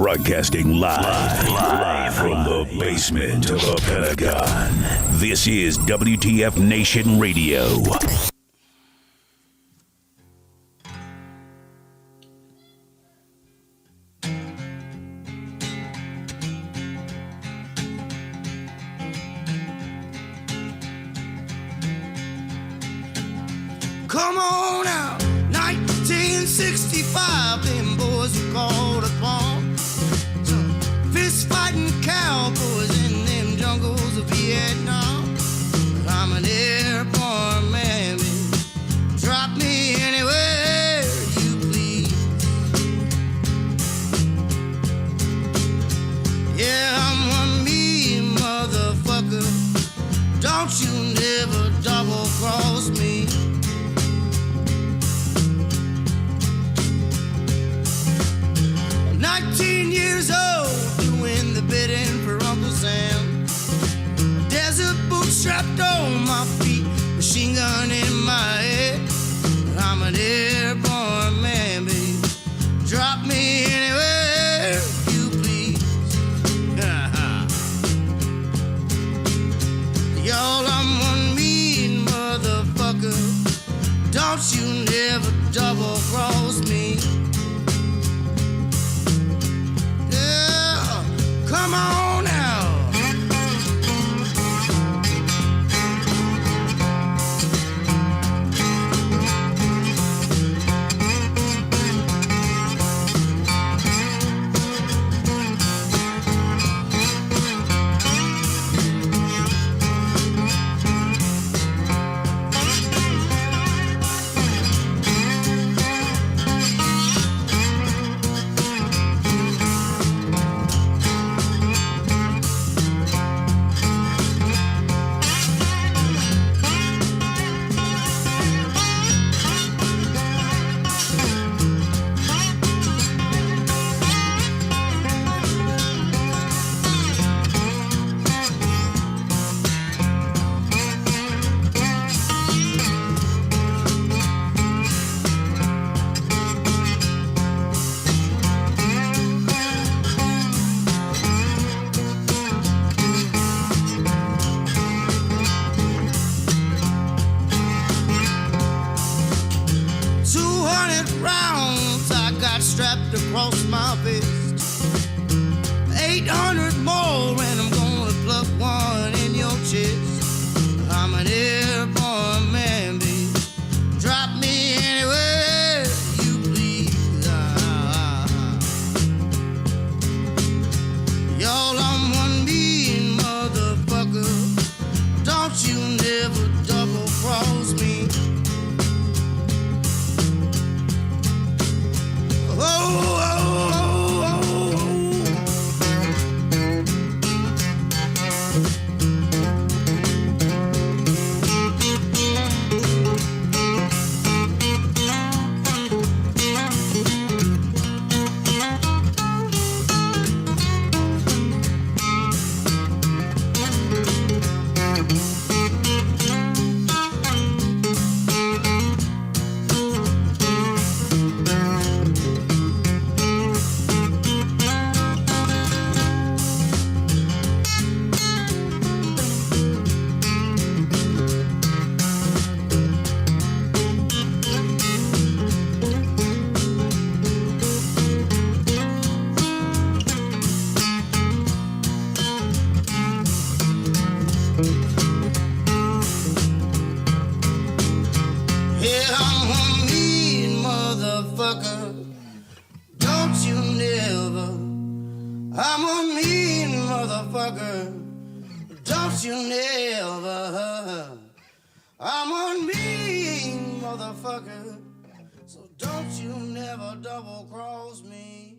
Broadcasting live from the basement of the Pentagon. This is W.T.F Nation Radio. Come on out, 1965, them boys were called upon. Some fist-fighting cowboys in them jungles of Vietnam. I'm an airborne man, baby. Drop me anywhere you please. Yeah, I'm one mean motherfucker. Don't you never double-cross me. 19 years old, doing the bidding for Uncle Sam. Desert boots strapped on my feet, machine gun in my head. I'm an airborne man, baby. Drop me anywhere you please. Y'all, I'm one mean motherfucker. Don't you never double cross me. Come on now. Across my fist, 800 more, and I'm gonna pluck one in your chest. I'm an airborne man, baby. Drop me anywhere you please. Y'all, I'm one mean motherfucker. Don't you never double cross me. Oh, so don't you never double cross me.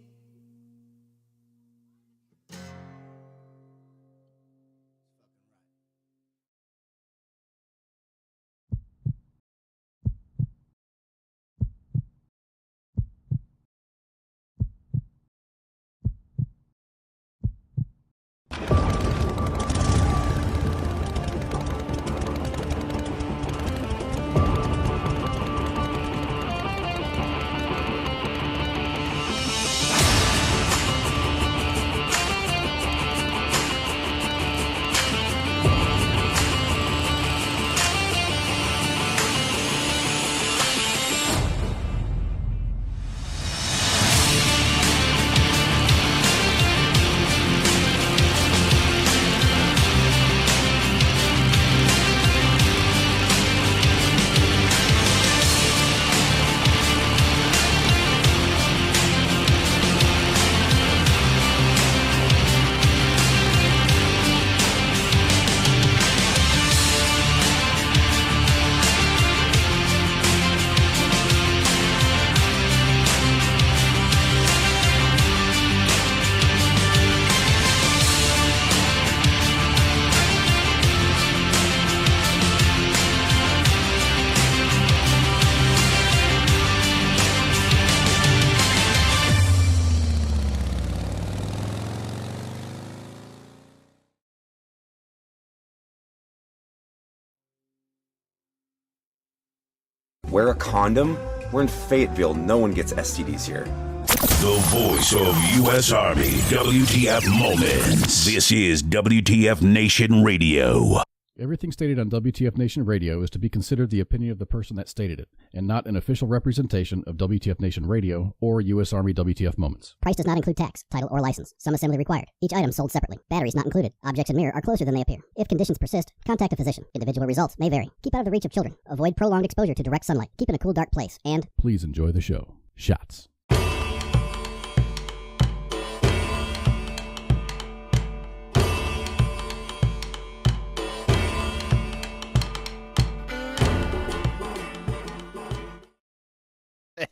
Wear a condom? We're in Fayetteville. No one gets STDs here. The voice of U.S. Army, WTF Moments. This is WTF Nation Radio. Everything stated on WTF Nation Radio is to be considered the opinion of the person that stated it, and not an official representation of WTF Nation Radio or U.S. Army WTF Moments. Price does not include tax, title, or license. Some assembly required. Each item sold separately. Batteries not included. Objects in mirror are closer than they appear. If conditions persist, contact a physician. Individual results may vary. Keep out of the reach of children. Avoid prolonged exposure to direct sunlight. Keep in a cool, dark place. And please enjoy the show. Shots.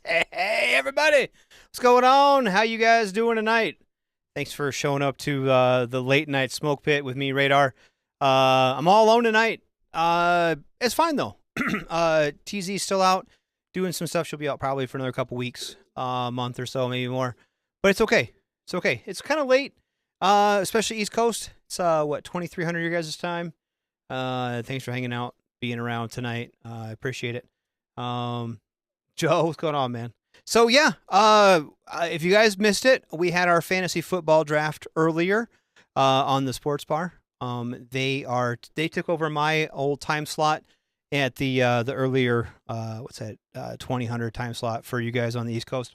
Hey everybody, what's going on? How you guys doing tonight? Thanks for showing up to the late night smoke pit with me, Radar. I'm all alone tonight. It's fine though. TZ's still out doing some stuff. She'll be out probably for another couple weeks, a month or so, maybe more. But it's okay. It's okay. It's kind of late, especially East Coast. It's 2300 your guys' time. Thanks for hanging out, being around tonight. I appreciate it. Joe, what's going on, man? So yeah, if you guys missed it, we had our fantasy football draft earlier on the sports bar. They took over my old time slot at the earlier 2000 time slot for you guys on the East Coast.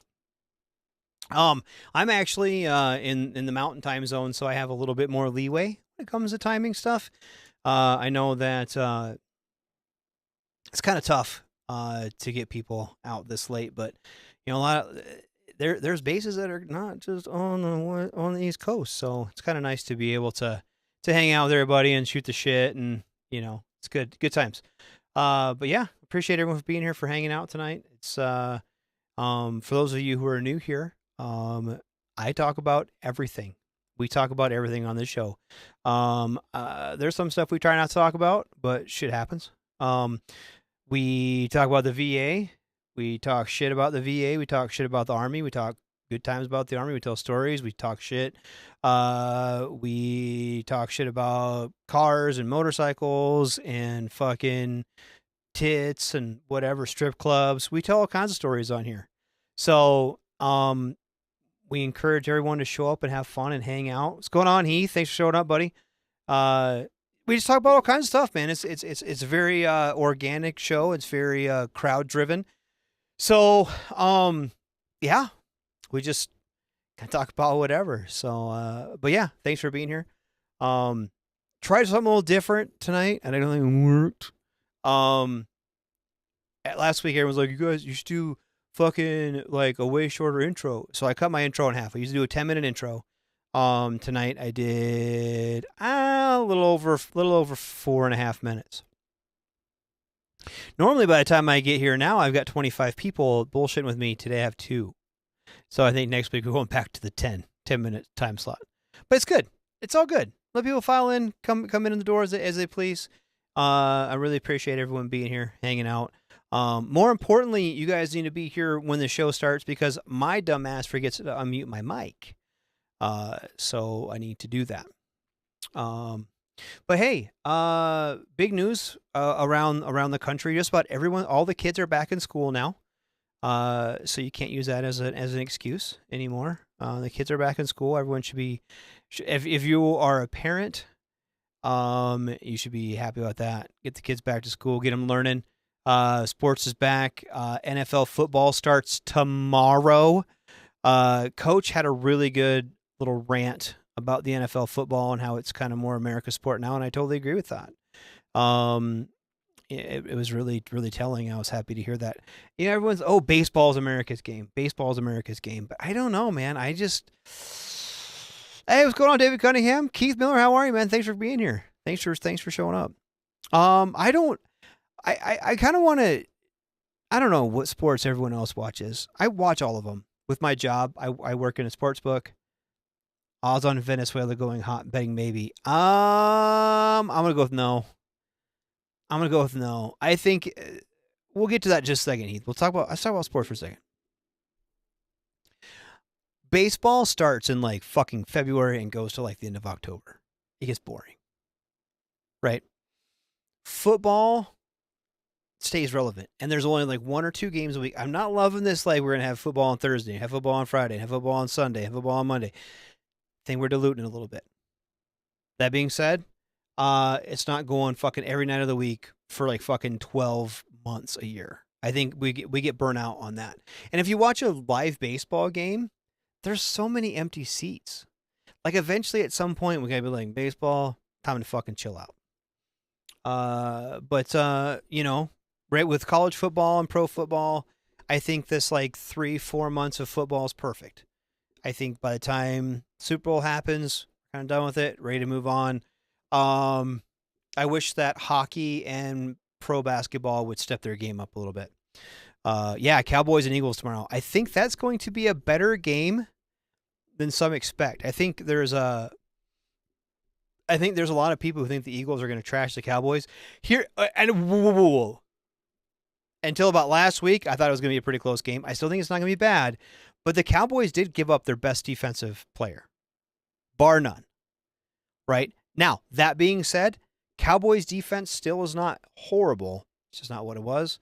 I'm actually in the Mountain Time zone, so I have a little bit more leeway when it comes to timing stuff. I know that it's kind of tough to get people out this late, but you know, there's bases that are not just on the East Coast, so it's kind of nice to be able to hang out with everybody and shoot the shit, and you know, it's good times. But yeah, appreciate everyone for being here, for hanging out tonight. It's for those of you who are new here, I talk about everything. We talk about everything on this show. There's some stuff we try not to talk about, but shit happens. We talk about the VA. We talk shit about the VA. We talk shit about the Army. We talk good times about the Army. We tell stories. We talk shit. We talk shit about cars and motorcycles and fucking tits and whatever, strip clubs. We tell all kinds of stories on here. So we encourage everyone to show up and have fun and hang out. What's going on, Heath? Thanks for showing up, buddy. We just talk about all kinds of stuff, man. It's a very organic show. It's very crowd driven. So yeah, we just can talk about whatever. So but yeah, thanks for being here. Tried something a little different tonight, and I don't think it worked. Last week, everyone was like, "You guys, you should do fucking like a way shorter intro." So I cut my intro in half. I used to do a 10-minute intro. Tonight I did a little over 4.5 minutes. Normally by the time I get here now, I've got 25 people bullshitting with me. Today I have 2. So I think next week we're going back to the 10-minute time slot. But it's good. It's all good. Let people file in, come in the door as they please. I really appreciate everyone being here, hanging out. More importantly, you guys need to be here when the show starts, because my dumb ass forgets to unmute my mic. So I need to do that. But hey, big news around the country. Just about everyone, all the kids are back in school now. So you can't use that as an excuse anymore. The kids are back in school. Everyone should be, if you are a parent, you should be happy about that. Get the kids back to school, get them learning. Sports is back. NFL football starts tomorrow. Coach had a really good little rant about the NFL football and how it's kind of more America's sport now, and I totally agree with that. It was really, really telling. I was happy to hear that. You know, everyone's, baseball's America's game. Baseball's America's game. But I don't know, man. Hey, what's going on, David Cunningham? Keith Miller, how are you, man? Thanks for being here. Thanks for showing up. I kind of want to, I don't know what sports everyone else watches. I watch all of them. With my job, I work in a sports book. Odds on Venezuela going hot, betting maybe. I'm going to go with no. I think we'll get to that in just a second, Heath. Let's talk about sports for a second. Baseball starts in like fucking February and goes to like the end of October. It gets boring. Right? Football stays relevant. And there's only like 1 or 2 games a week. I'm not loving this. Like we're going to have football on Thursday, have football on Friday, have football on Sunday, have football on Monday. I think we're diluting it a little bit. That being said, it's not going fucking every night of the week for like fucking 12 months a year. I think we get burnt out on that. And if you watch a live baseball game, there's so many empty seats. Like eventually at some point we gotta be like, baseball, time to fucking chill out. But you know, right, with college football and pro football, I think this like 3-4 months of football is perfect. I think by the time Super Bowl happens, kind of done with it, ready to move on. I wish that hockey and pro basketball would step their game up a little bit. Yeah, Cowboys and Eagles tomorrow. I think that's going to be a better game than some expect. I think there's a lot of people who think the Eagles are going to trash the Cowboys. Here, and whoa. Until about last week, I thought it was going to be a pretty close game. I still think it's not going to be bad, but the Cowboys did give up their best defensive player, bar none. Right? Now, that being said, Cowboys defense still is not horrible. It's just not what it was.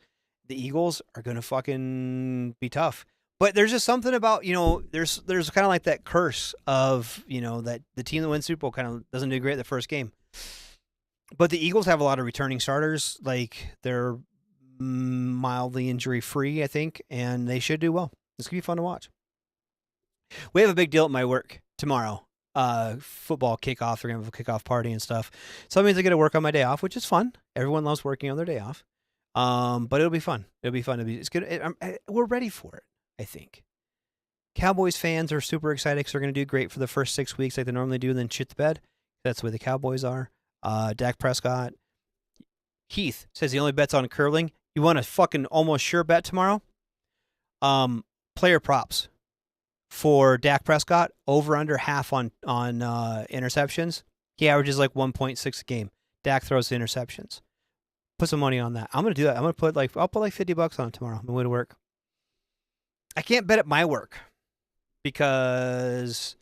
The Eagles are going to fucking be tough. But there's just something about, you know, there's kind of like that curse of, you know, that the team that wins Super Bowl kind of doesn't do great the first game. But the Eagles have a lot of returning starters. Like, they're mildly injury-free, I think, and they should do well. It's going to be fun to watch. We have a big deal at my work tomorrow. Football kickoff. They're going to have a kickoff party and stuff. So that means I get to work on my day off, which is fun. Everyone loves working on their day off. But it'll be fun. It'll be fun. It's good. We're ready for it, I think. Cowboys fans are super excited because they're going to do great for the first 6 weeks like they normally do, and then shit the bed. That's the way the Cowboys are. Dak Prescott. Heath says he only bets on curling. You want a fucking almost sure bet tomorrow? Player props for Dak Prescott, over under half on interceptions. He averages like 1.6 a game. Dak throws the interceptions. Put some money on that. I'm gonna do that. I'll put like $50 on it tomorrow on the way to work. I can't bet at my work because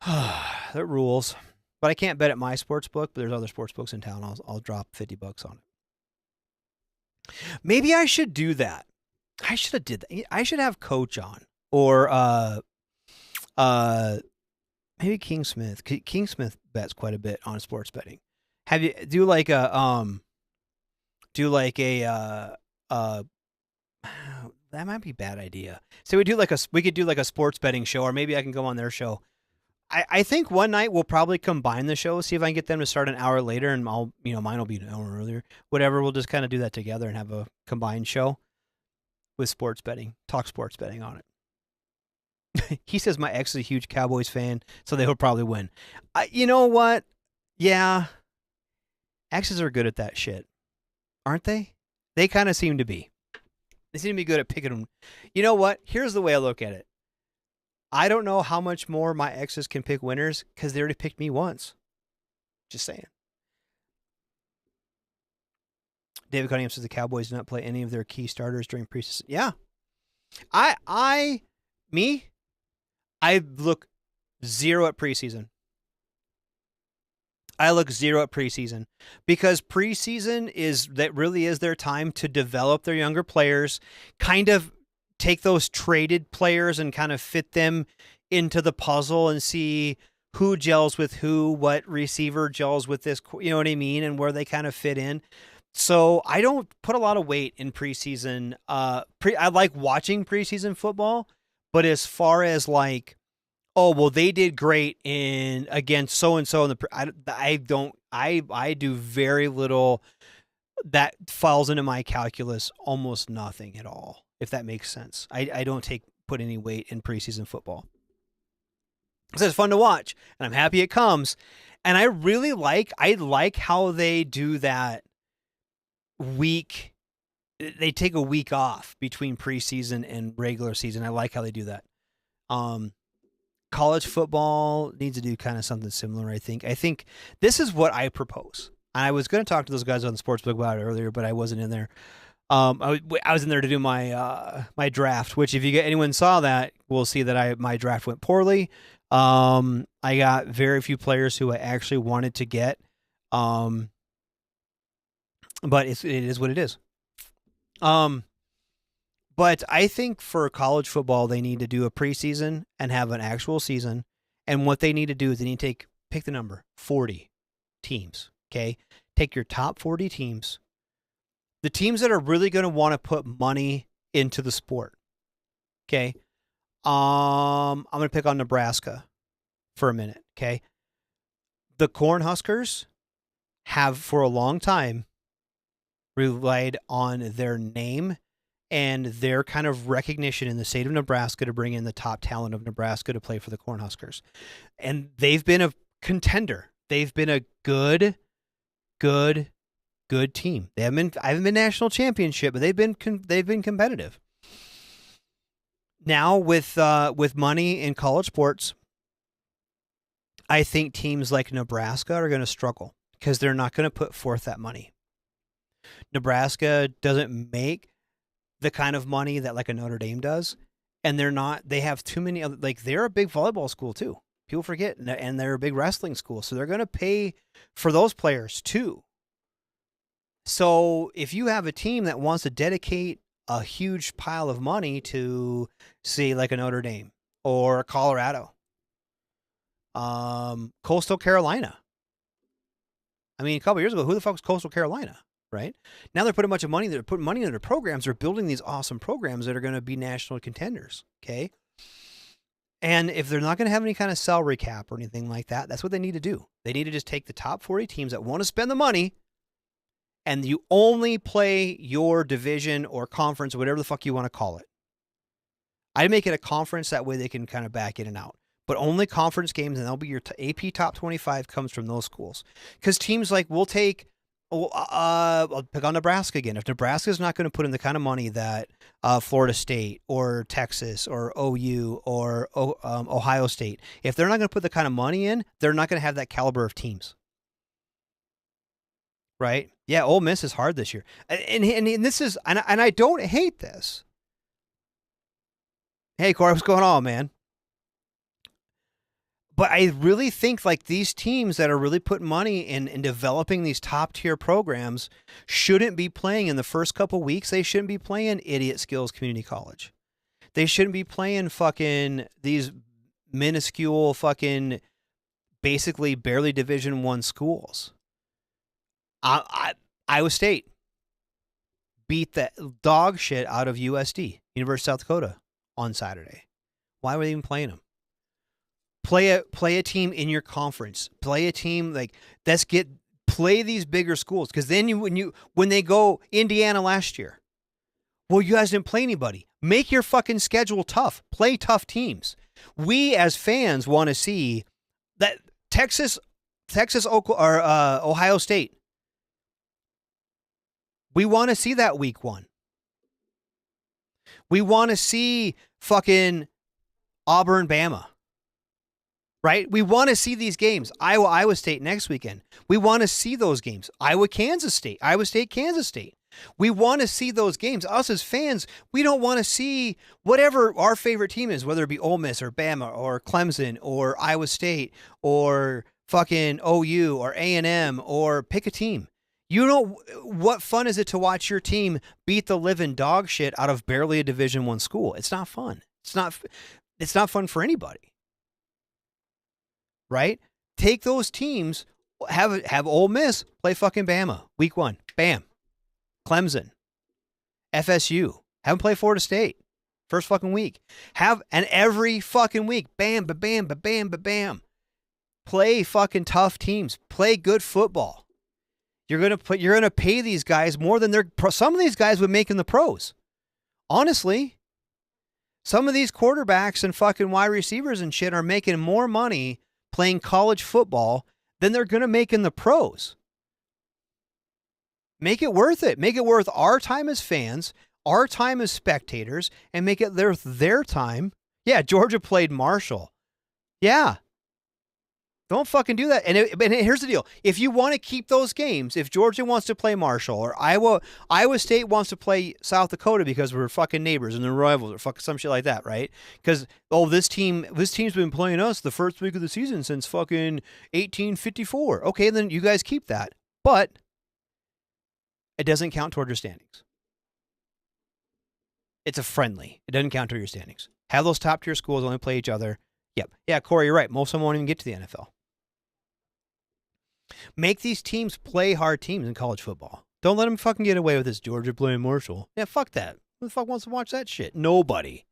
that rules. But I can't bet at my sports book. But there's other sports books in town. I'll drop $50 on it. Maybe I should do that. I should have did that. I should have Coach on, or maybe King Smith. King Smith bets quite a bit on sports betting. Have you do like a that might be a bad idea. So we could do like a sports betting show, or maybe I can go on their show. I think one night we'll probably combine the show, see if I can get them to start an hour later, and mine will be an hour earlier. Whatever, we'll just kind of do that together and have a combined show with sports betting, talk sports betting on it. He says my ex is a huge Cowboys fan, so they will probably win. You know what? Yeah. Exes are good at that shit, aren't they? They kind of seem to be. They seem to be good at picking them. You know what? Here's the way I look at it. I don't know how much more my exes can pick winners because they already picked me once. Just saying. David Cunningham says the Cowboys did not play any of their key starters during preseason. Yeah. I look zero at preseason. I look zero at preseason because preseason really is their time to develop their younger players, kind of take those traded players and kind of fit them into the puzzle and see who gels with who, what receiver gels with this, you know what I mean, and where they kind of fit in. So I don't put a lot of weight in preseason. I like watching preseason football, but as far as like, oh, well, they did great against so-and-so. I do very little that falls into my calculus, almost nothing at all, if that makes sense. I don't put any weight in preseason football. So it's fun to watch, and I'm happy it comes. And I like how they do that week. They take a week off between preseason and regular season. I like how they do that. College football needs to do kind of something similar, I think. I think this is what I propose. I was going to talk to those guys on the sportsbook about it earlier, but I wasn't in there. I was in there to do my my draft, which if anyone saw that, will see that my draft went poorly. I got very few players who I actually wanted to get. but it is what it is. But I think for college football, they need to do a preseason and have an actual season. And what they need to do is they need to pick the number 40 teams. Okay, take your top 40 teams, the teams that are really going to want to put money into the sport. Okay, I'm going to pick on Nebraska for a minute. Okay, the Cornhuskers have for a long time relied on their name and their kind of recognition in the state of Nebraska to bring in the top talent of Nebraska to play for the Cornhuskers. And they've been a contender. They've been a good team. I haven't been national championship, but they've been competitive. Now with money in college sports, I think teams like Nebraska are going to struggle because they're not going to put forth that money. Nebraska doesn't make the kind of money that like a Notre Dame does, and they have too many other, like they're a big volleyball school too. People forget, and they're a big wrestling school, so they're going to pay for those players too. So if you have a team that wants to dedicate a huge pile of money to, say, like a Notre Dame or Colorado, Coastal Carolina. I mean, a couple years ago, who the fuck was Coastal Carolina? Right now, they're putting a bunch of money. They're putting money into their programs. They're building these awesome programs that are going to be national contenders. Okay, and if they're not going to have any kind of salary cap or anything like that, that's what they need to do. They need to just take the top 40 teams that want to spend the money, and you only play your division or conference or whatever the fuck you want to call it. I'd make it a conference, that way they can kind of back in and out. But only conference games, and that'll be your AP top 25 comes from those schools. Because teams like, we'll take, I'll pick on Nebraska again. If Nebraska's not going to put in the kind of money that Florida State or Texas or OU or Ohio State, if they're not going to put the kind of money in, they're not going to have that caliber of teams. Right? Yeah, Ole Miss is hard this year. And this is, and I don't hate this. Hey, Corey, what's going on, man? But I really think like these teams that are really putting money in developing these top tier programs shouldn't be playing in the first couple weeks. They shouldn't be playing Idiot Skills Community College. They shouldn't be playing fucking these minuscule fucking basically barely Division I schools. Iowa State beat the dog shit out of USD, University of South Dakota, on Saturday. Why were they even playing them? Play a team in your conference. Play a team like play these bigger schools, because then when they go Indiana last year, well, you guys didn't play anybody. Make your fucking schedule tough. Play tough teams. We as fans want to see that Texas, or Ohio State. We want to see that week 1. We want to see fucking Auburn, Bama. Right? We want to see these games. Iowa State next weekend. We want to see those games. Kansas State. Iowa State, Kansas State. We want to see those games. Us as fans, we don't want to see whatever our favorite team is, whether it be Ole Miss or Bama or Clemson or Iowa State or fucking OU or A&M, or pick a team. You know, what fun is it to watch your team beat the living dog shit out of barely a Division I school? It's not fun. It's not fun for anybody. Right? Take those teams, have Ole Miss play fucking Bama week 1. Bam. Clemson. FSU. Have them play Florida State. First fucking week. And every fucking week. Bam, ba-bam, ba-bam, ba-bam. Play fucking tough teams. Play good football. You're gonna pay these guys more than some of these guys would make in the pros. Honestly. Some of these quarterbacks and fucking wide receivers and shit are making more money playing college football than they're going to make in the pros. Make it worth it. Make it worth our time as fans, our time as spectators, and make it their time. Yeah, Georgia played Marshall. Yeah. Don't fucking do that. And here's the deal. If you want to keep those games, if Georgia wants to play Marshall, or Iowa State wants to play South Dakota because we're fucking neighbors and they're rivals, or fucking some shit like that, right? Because, this team's been playing us the first week of the season since fucking 1854. Okay, then you guys keep that. But It doesn't count toward your standings. It's a friendly. It doesn't count toward your standings. Have those top tier schools only play each other. Yep. Yeah, Corey, you're right. Most of them won't even get to the NFL. Make these teams play hard teams in college football. Don't let them fucking get away with this Georgia playing Marshall. Yeah, fuck that. Who the fuck wants to watch that shit? Nobody.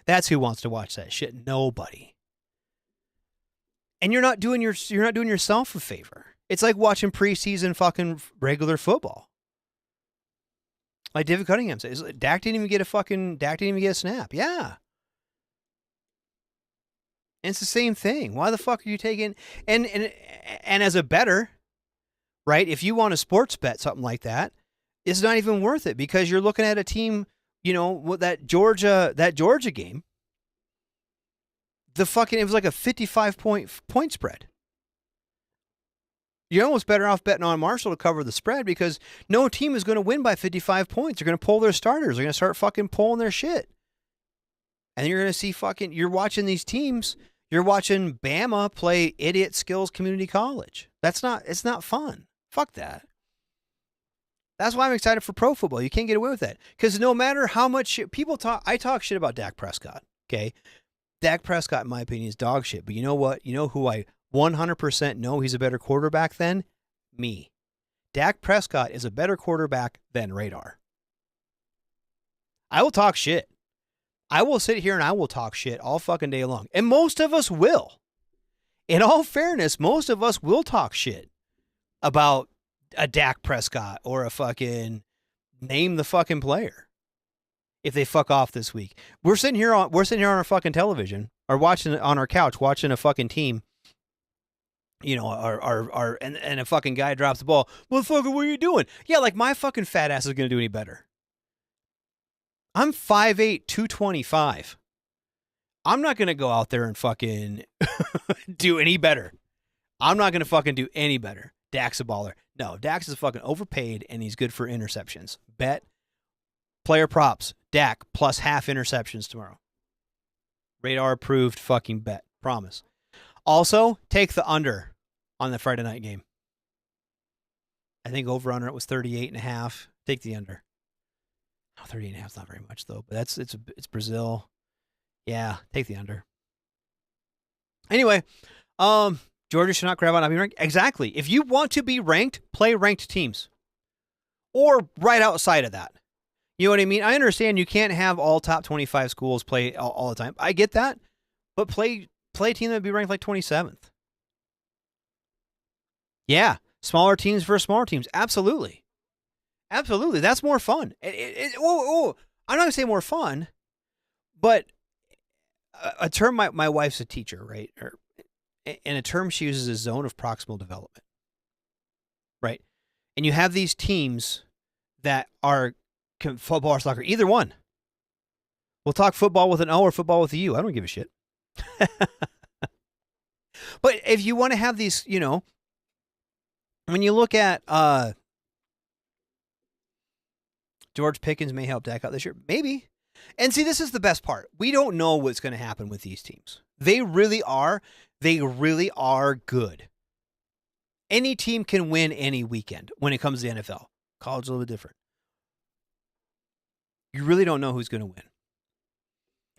That's who wants to watch that shit. Nobody. And you're not doing yourself a favor. It's like watching preseason fucking regular football. Like David Cunningham says, Dak didn't even get a snap. Yeah. And it's the same thing. Why the fuck are you taking and as a bettor, right? If you want a sports bet something like that, it's not even worth it because you're looking at a team, with that Georgia game. It was like a 55 point spread. You're almost better off betting on Marshall to cover the spread because no team is going to win by 55 points. They're going to pull their starters. They're going to start fucking pulling their shit. And you're going to see you're watching these teams. You're watching Bama play Idiot Skills Community College. It's not fun. Fuck that. That's why I'm excited for pro football. You can't get away with that. Because no matter how much shit people talk, I talk shit about Dak Prescott. Okay. Dak Prescott, in my opinion, is dog shit. But you know what? You know who I 100% know he's a better quarterback than? Me. Dak Prescott is a better quarterback than Radar. I will talk shit. I will sit here and I will talk shit all fucking day long. And most of us will. In all fairness, most of us will talk shit about a Dak Prescott or a fucking name the fucking player. If they fuck off this week. We're sitting here on our fucking television or watching on our couch watching a fucking team. And a fucking guy drops the ball. Motherfucker, what are you doing? Yeah, like my fucking fat ass is going to do any better. I'm 5'8", 225. I'm not going to go out there and fucking do any better. I'm not going to fucking do any better. Dak's a baller. No, Dax is fucking overpaid and he's good for interceptions. Bet. Player props. Dak plus half interceptions tomorrow. Radar approved fucking bet. Promise. Also, take the under on the Friday night game. I think over under it was 38.5. Take the under. Oh, 38.5 is not very much though, but it's Brazil. Yeah, take the under. Anyway, Georgia should not grab on not being ranked. Exactly. If you want to be ranked, play ranked teams. Or right outside of that. You know what I mean? I understand you can't have all top 25 schools play all the time. I get that. But play a team that would be ranked like 27th. Yeah. Smaller teams versus smaller teams. Absolutely. Absolutely. That's more fun. I'm not going to say more fun, but a term, my wife's a teacher, right? And a term she uses is zone of proximal development. Right? And you have these teams that are football or soccer, either one. We'll talk football with an O or football with a U. I don't give a shit. But if you want to have these, when you look at George Pickens may help Dak out this year. Maybe. And see, this is the best part. We don't know what's going to happen with these teams. They really are good. Any team can win any weekend when it comes to the NFL. College is a little bit different. You really don't know who's going to win.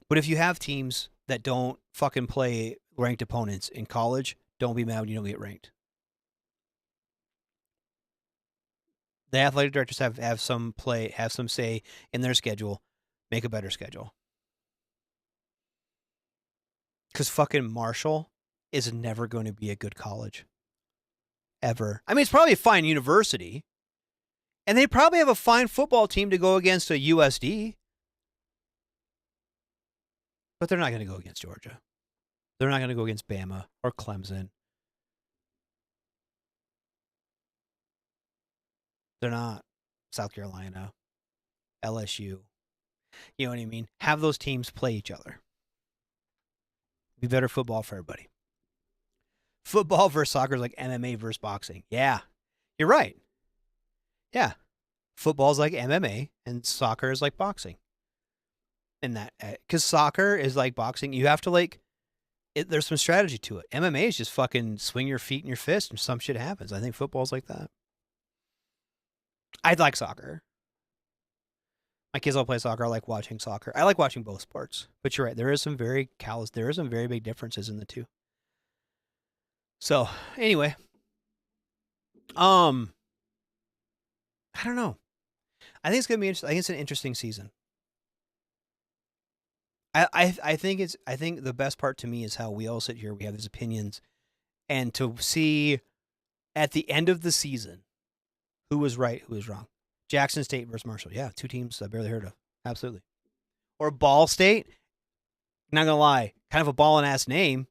But if you have teams that don't fucking play ranked opponents in college, don't be mad when you don't get ranked. The athletic directors have some say in their schedule, make a better schedule. Because fucking Marshall is never going to be a good college. Ever. I mean, it's probably a fine university. And they probably have a fine football team to go against a USD. But they're not going to go against Georgia. They're not going to go against Bama or Clemson. They're not. South Carolina, LSU. You know what I mean? Have those teams play each other. Be better football for everybody. Football versus soccer is like MMA versus boxing. Yeah, you're right. Yeah. Football's like MMA and soccer is like boxing. And that, because soccer is like boxing. You have to there's some strategy to it. MMA is just fucking swing your feet and your fist and some shit happens. I think football's like that. I like soccer. My kids all play soccer. I like watching soccer. I like watching both sports. But you're right. There are some very big differences in the two. So anyway, I don't know. I think it's gonna be interesting. I think it's an interesting season. I think the best part to me is how we all sit here. We have these opinions, and to see at the end of the season who was right, who was wrong. Jackson State versus Marshall. Yeah, two teams I barely heard of. Absolutely. Or Ball State. Not gonna lie, kind of a ballin' ass name.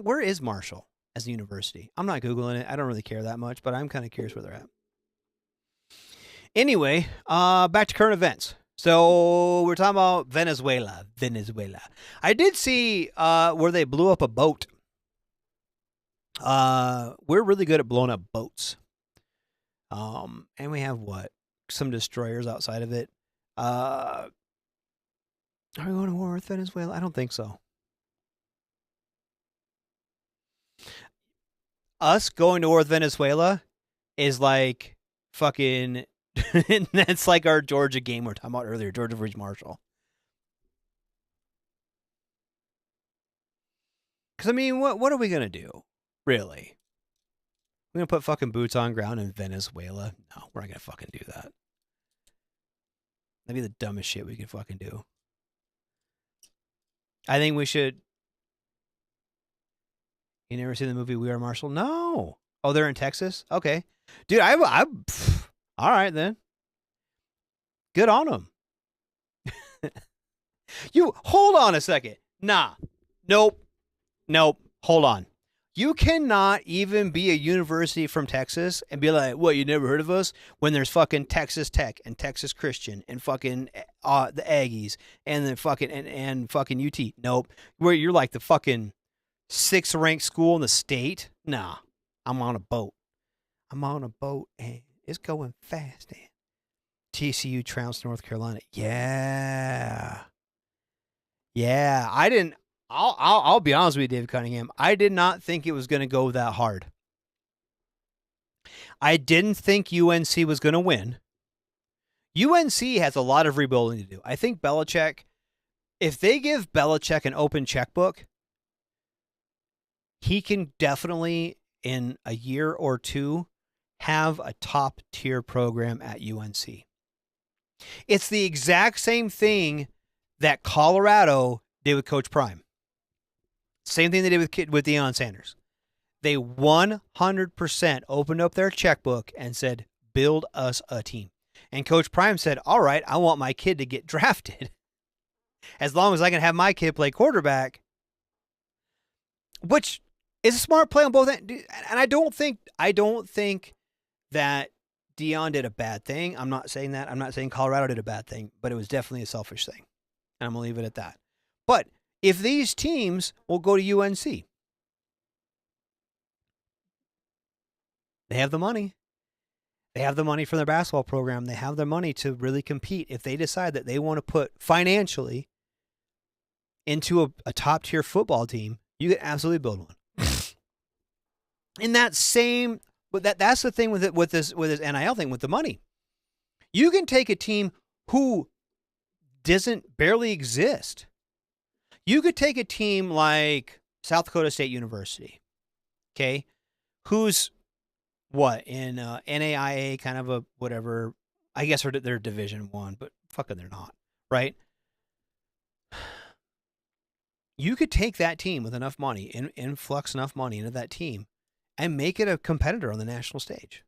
Where is Marshall as a university? I'm not Googling it. I don't really care that much, but I'm kind of curious where they're at. Anyway, back to current events. So we're talking about Venezuela. I did see where they blew up a boat. We're really good at blowing up boats. And we have some destroyers outside of it. Are we going to war with Venezuela? I don't think so. Us going to war with Venezuela is like fucking. That's like our Georgia game we were talking about earlier, Georgia versus Marshall. Because I mean, what are we gonna do, really? We're gonna put fucking boots on ground in Venezuela? No, we're not gonna fucking do that. That'd be the dumbest shit we could fucking do. I think we should. You never seen the movie We Are Marshall? No. Oh, they're in Texas? Okay. Dude, all right then. Good on them. You, hold on a second. Nah. Nope. Hold on. You cannot even be a university from Texas and be like, what, you never heard of us? When there's fucking Texas Tech and Texas Christian and fucking the Aggies and the fucking and fucking UT. Nope. Where you're like the fucking 6th ranked school in the state. Nah. I'm on a boat and it's going fast. And TCU trounced North Carolina. Yeah. I'll be honest with you, Dave Cunningham. I did not think it was going to go that hard. I didn't think UNC was going to win. UNC has a lot of rebuilding to do. I think Belichick, if they give Belichick an open checkbook, he can definitely, in a year or two, have a top-tier program at UNC. It's the exact same thing that Colorado did with Coach Prime. Same thing they did with Deion Sanders. They 100% opened up their checkbook and said, build us a team. And Coach Prime said, all right, I want my kid to get drafted. As long as I can have my kid play quarterback. Which is a smart play on both ends. And I don't think that Deion did a bad thing. I'm not saying that. I'm not saying Colorado did a bad thing. But it was definitely a selfish thing. And I'm going to leave it at that. But if these teams will go to UNC, they have the money. They have the money for their basketball program. They have the money to really compete. If they decide that they want to put financially into a top-tier football team, you can absolutely build one. In that same, but that's the thing with this NIL thing, with the money. You can take a team who doesn't barely exist. You could take a team like South Dakota State University, okay, who's what in NAIA, kind of a whatever. I guess they're Division I, but fucking they're not, right? You could take that team with enough money, influx enough money into that team, and make it a competitor on the national stage.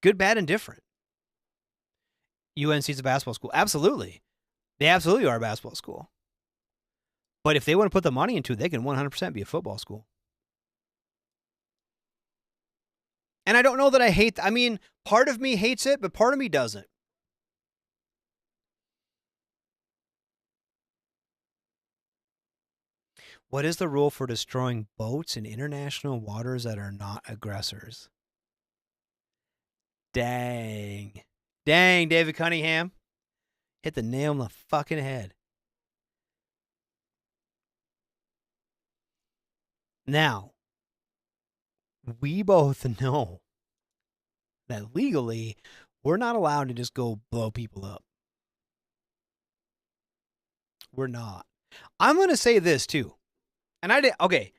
Good, bad, and different. UNC's a basketball school. Absolutely. They absolutely are a basketball school. But if they want to put the money into it, they can 100% be a football school. And I don't know that I hate, I mean, part of me hates it, but part of me doesn't. What is the rule for destroying boats in international waters that are not aggressors? Dang, David Cunningham. Hit the nail on the fucking head. Now, we both know that legally we're not allowed to just go blow people up. We're not. I'm going to say this too. And okay,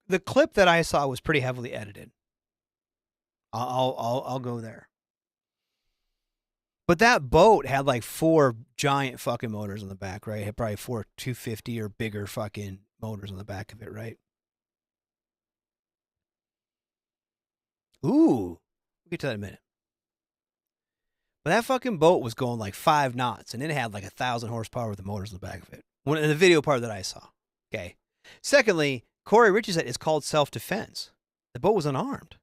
the clip that I saw was pretty heavily edited. I'll go there. But that boat had like 4 giant fucking motors on the back, right? It had probably 4 250 or bigger fucking motors on the back of it, right? Ooh, we'll get to that in a minute. But that fucking boat was going like 5 knots, and it had like 1,000 horsepower with the motors on the back of it. In the video part that I saw. Okay. Secondly, Corey Ritchie said it's called self-defense. The boat was unarmed.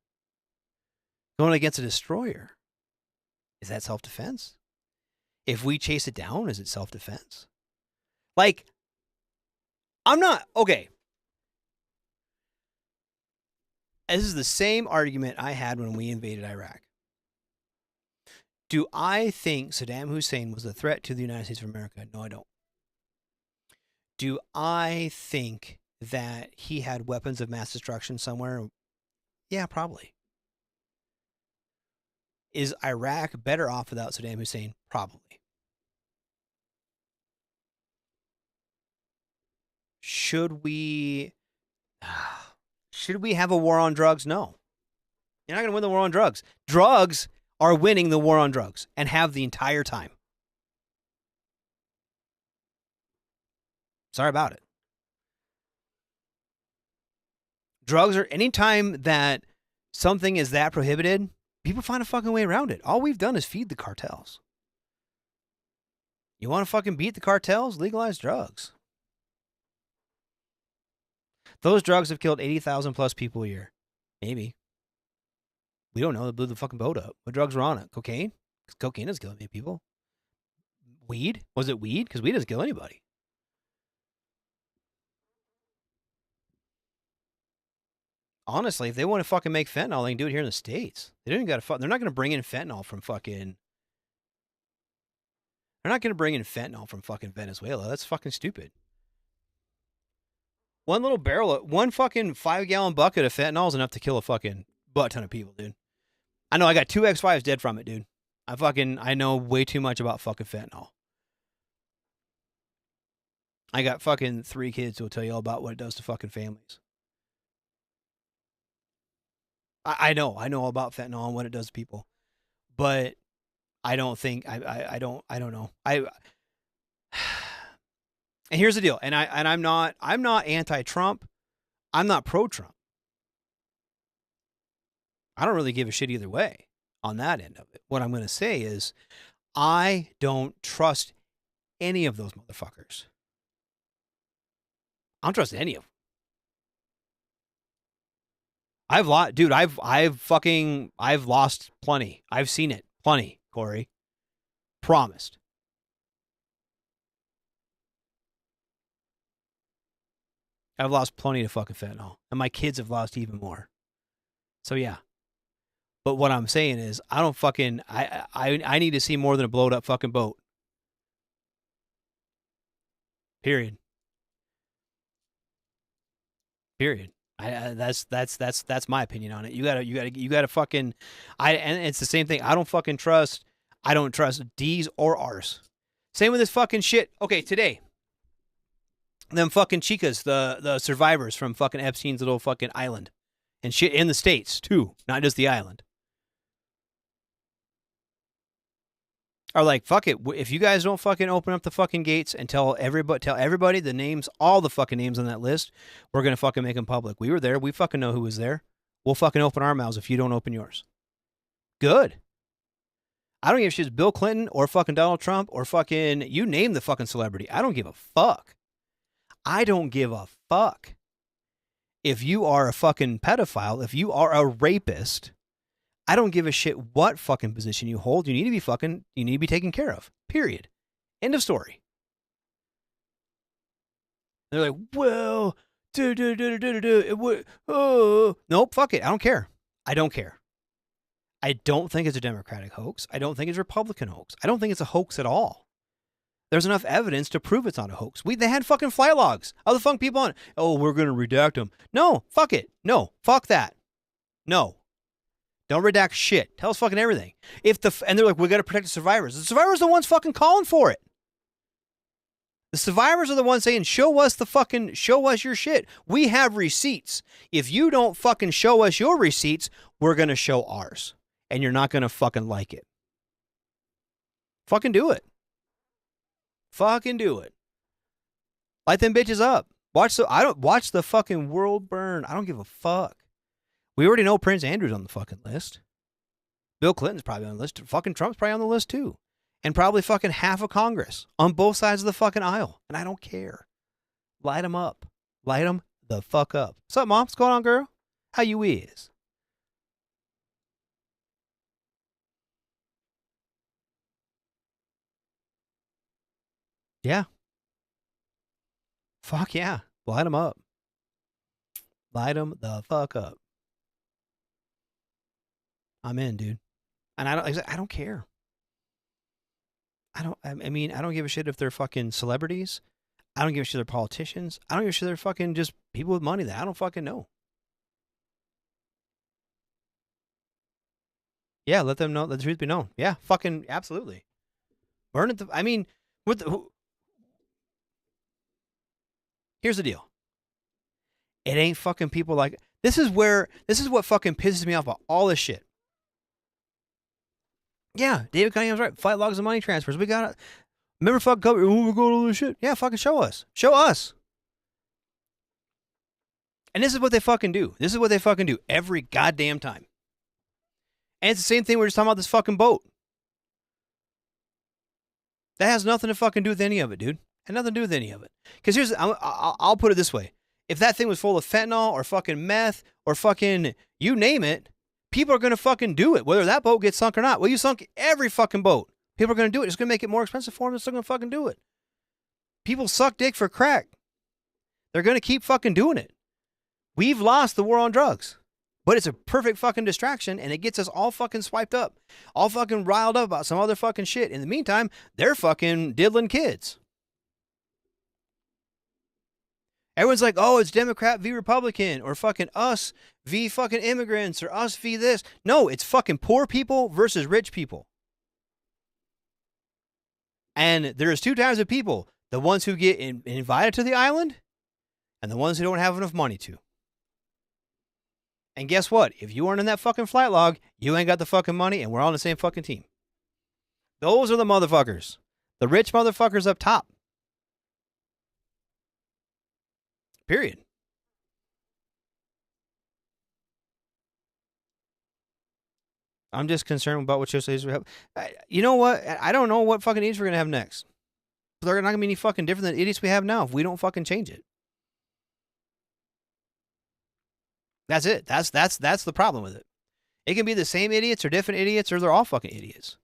Going against a destroyer. Is that self-defense? If we chase it down, is it self-defense? Like, I'm not, okay. This is the same argument I had when we invaded Iraq. Do I think Saddam Hussein was a threat to the United States of America? No, I don't. Do I think that he had weapons of mass destruction somewhere? Yeah, probably. Is Iraq better off without Saddam Hussein? Probably. Should we have a war on drugs? No. You're not going to win the war on drugs. Drugs are winning the war on drugs and have the entire time. Sorry about it. Drugs are, anytime that something is that prohibited, people find a fucking way around it. All we've done is feed the cartels. You want to fucking beat the cartels? Legalize drugs. Those drugs have killed 80,000 plus people a year. Maybe. We don't know. They blew the fucking boat up. What drugs were on it? Cocaine? Because cocaine doesn't kill many people. Weed? Was it weed? Because weed doesn't kill anybody. Honestly, if they want to fucking make fentanyl, they can do it here in the States. They don't even got to. They're not going to bring in fentanyl from fucking. They're not going to bring in fentanyl from fucking Venezuela. That's fucking stupid. One little barrel, one fucking 5-gallon bucket of fentanyl is enough to kill a fucking butt ton of people, dude. I know I got 2 X5s dead from it, dude. I know way too much about fucking fentanyl. I got fucking 3 kids who will tell you all about what it does to fucking families. I know all about fentanyl and what it does to people, but I don't think I don't know. And here's the deal, and I'm not anti-Trump. I'm not pro-Trump. I don't really give a shit either way on that end of it. What I'm going to say is I don't trust any of those motherfuckers. I don't trust any of them. I've lost plenty. I've seen it plenty, Corey. Promised. I've lost plenty to fucking fentanyl, and my kids have lost even more. So yeah. But what I'm saying is, I don't fucking I need to see more than a blowed up fucking boat. Period. That's my opinion on it. You gotta fucking and it's the same thing. I don't trust D's or R's. Same with this fucking shit. Okay, today. Them fucking chicas, the survivors from fucking Epstein's little fucking island. And shit in the States too, not just the island. Are like, fuck it. If you guys don't fucking open up the fucking gates and tell everybody the names, all the fucking names on that list, we're going to fucking make them public. We were there. We fucking know who was there. We'll fucking open our mouths if you don't open yours. Good. I don't give a shit if it's Bill Clinton or fucking Donald Trump or fucking, you name the fucking celebrity. I don't give a fuck. I don't give a fuck. If you are a fucking pedophile, if you are a rapist, I don't give a shit what fucking position you hold. You need to be taken care of. Period. End of story. They're like, well, nope, fuck it. I don't care. I don't care. I don't think it's a Democratic hoax. I don't think it's a Republican hoax. I don't think it's a hoax at all. There's enough evidence to prove it's not a hoax. They had fucking fly logs of the fucking people on it. Oh, we're going to redact them. No, fuck it. No, fuck that. No. Don't redact shit. Tell us fucking everything. And they're like, we got to protect the survivors. The survivors are the ones fucking calling for it. The survivors are the ones saying, show us your shit. We have receipts. If you don't fucking show us your receipts, we're going to show ours. And you're not going to fucking like it. Fucking do it. Fucking do it. Light them bitches up. Watch the fucking world burn. I don't give a fuck. We already know Prince Andrew's on the fucking list. Bill Clinton's probably on the list. Fucking Trump's probably on the list too. And probably fucking half of Congress on both sides of the fucking aisle. And I don't care. Light them up. Light them the fuck up. What's up, Mom? What's going on, girl? How you is? Yeah. Fuck yeah. Light them up. Light them the fuck up. I'm in, dude. And I don't care. I don't give a shit if they're fucking celebrities. I don't give a shit if they're politicians. I don't give a shit if they're fucking just people with money that I don't fucking know. Yeah, let them know, let the truth be known. Yeah, fucking absolutely. Burn it. Here's the deal. It ain't fucking people like, this is what fucking pisses me off about all this shit. Yeah, David Cunningham's right. Flight logs and money transfers. We got it. Remember fucking cover. Oh, we're going all this shit. Yeah, fucking show us. Show us. And this is what they fucking do. This is what they fucking do every goddamn time. And it's the same thing we were just talking about this fucking boat. That has nothing to fucking do with any of it, dude. Had nothing to do with any of it. Because I'll put it this way. If that thing was full of fentanyl or fucking meth or fucking you name it, people are going to fucking do it, whether that boat gets sunk or not. Well, you sunk every fucking boat. People are going to do it. It's going to make it more expensive for them. They're still going to fucking do it. People suck dick for crack. They're going to keep fucking doing it. We've lost the war on drugs. But it's a perfect fucking distraction, and it gets us all fucking swiped up. All fucking riled up about some other fucking shit. In the meantime, they're fucking diddling kids. Everyone's like, oh, it's Democrat v. Republican, or fucking us v. fucking immigrants, or us v. this. No, it's fucking poor people versus rich people. And there's two types of people. The ones who get invited to the island, and the ones who don't have enough money to. And guess what? If you aren't in that fucking flight log, you ain't got the fucking money, and we're all on the same fucking team. Those are the motherfuckers. The rich motherfuckers up top. Period. I'm just concerned about what societies we have. You know what? I don't know what fucking idiots we're going to have next. They're not going to be any fucking different than idiots we have now if we don't fucking change it. That's it. That's the problem with it. It can be the same idiots or different idiots, or they're all fucking idiots.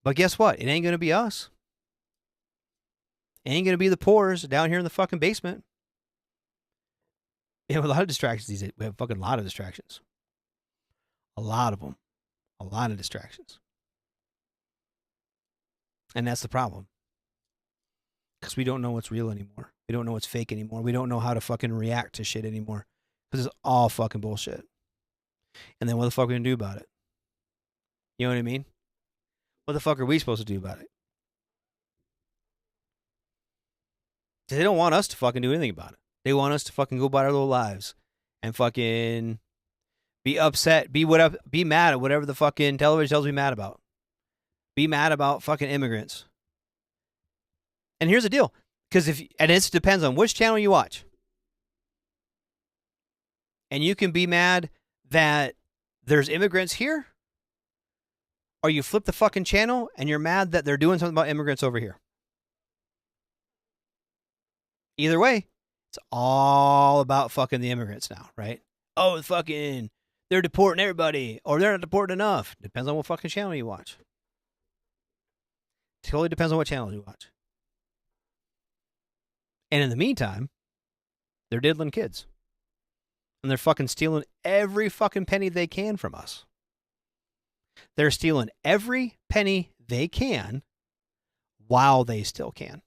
But guess what? It ain't going to be us. It ain't going to be the poors down here in the fucking basement. We have a lot of distractions these days. We have a fucking lot of distractions. A lot of them. A lot of distractions. And that's the problem. Because we don't know what's real anymore. We don't know what's fake anymore. We don't know how to fucking react to shit anymore. Because it's all fucking bullshit. And then what the fuck are we going to do about it? You know what I mean? What the fuck are we supposed to do about it? They don't want us to fucking do anything about it. They want us to fucking go about our little lives and fucking be upset, be mad at whatever the fucking television tells me mad about. Be mad about fucking immigrants. And here's the deal. And it depends on which channel you watch. And you can be mad that there's immigrants here, or you flip the fucking channel and you're mad that they're doing something about immigrants over here. Either way, it's all about fucking the immigrants now, right? Oh, fucking, they're deporting everybody, or they're not deporting enough. Depends on what fucking channel you watch. Totally depends on what channel you watch. And in the meantime, they're diddling kids. And they're fucking stealing every fucking penny they can from us. They're stealing every penny they can while they still can.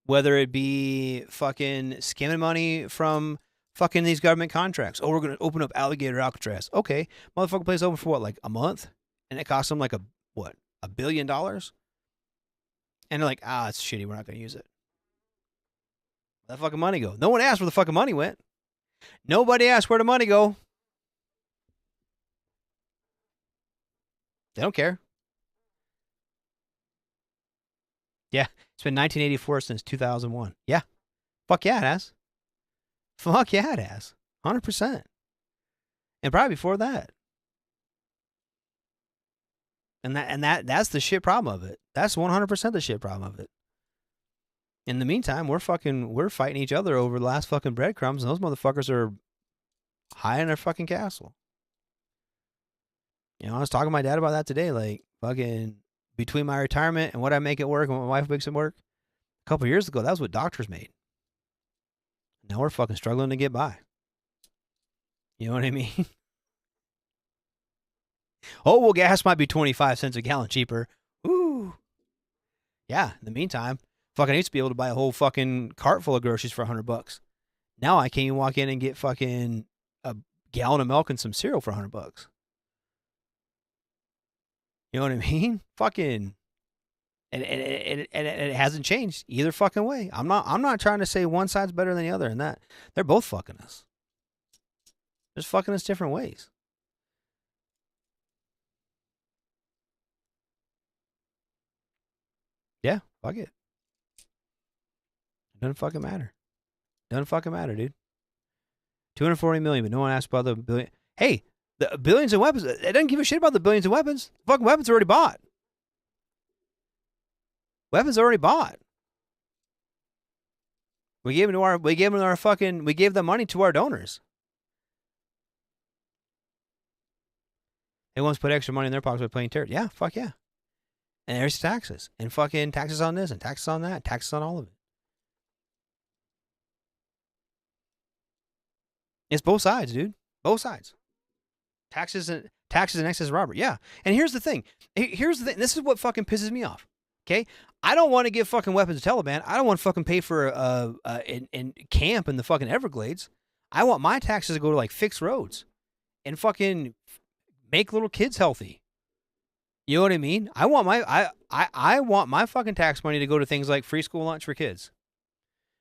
Whether it be fucking skimming money from fucking these government contracts. Oh, we're going to open up Alligator Alcatraz. Okay. Motherfucker place open for what, like a month? And it costs them like $1 billion? And they're like, it's shitty. We're not going to use it. Where'd that fucking money go? No one asked where the fucking money went. Nobody asked where the money go. They don't care. Yeah, it's been 1984 since 2001. Yeah. Fuck yeah, it has. Fuck yeah, it has. 100%. And probably before that. And that's the shit problem of it. That's 100% the shit problem of it. In the meantime, we're fighting each other over the last fucking breadcrumbs, and those motherfuckers are high in their fucking castle. You know, I was talking to my dad about that today, like, fucking, between my retirement and what I make it work and what my wife makes it work, a couple of years ago, that was what doctors made. Now we're fucking struggling to get by. You know what I mean? Oh, well, gas might be 25 cents a gallon cheaper. Ooh. Yeah, in the meantime, fucking I used to be able to buy a whole fucking cart full of groceries for $100. Now I can't even walk in and get fucking a gallon of milk and some cereal for $100. You know what I mean? Fucking, and it hasn't changed either fucking way. I'm not trying to say one side's better than the other, and that they're both fucking us. They're just fucking us different ways. Yeah, fuck it. Doesn't fucking matter. Doesn't fucking matter, dude. 240 million, but no one asked about the billion. Hey, the billions of weapons. It doesn't give a shit about the billions of weapons. The fucking weapons are already bought. Weapons are already bought. We gave the money to our donors. They want to put extra money in their pockets by playing terror. Yeah, fuck yeah. And there's taxes. And fucking taxes on this and taxes on that. Taxes on all of it. It's both sides, dude. Both sides. Taxes and excess robbery. Yeah. And here's the thing. This is what fucking pisses me off. Okay? I don't want to give fucking weapons to Taliban. I don't want to fucking pay for in camp in the fucking Everglades. I want my taxes to go to like fix roads and fucking make little kids healthy. You know what I mean? I want my fucking tax money to go to things like free school lunch for kids.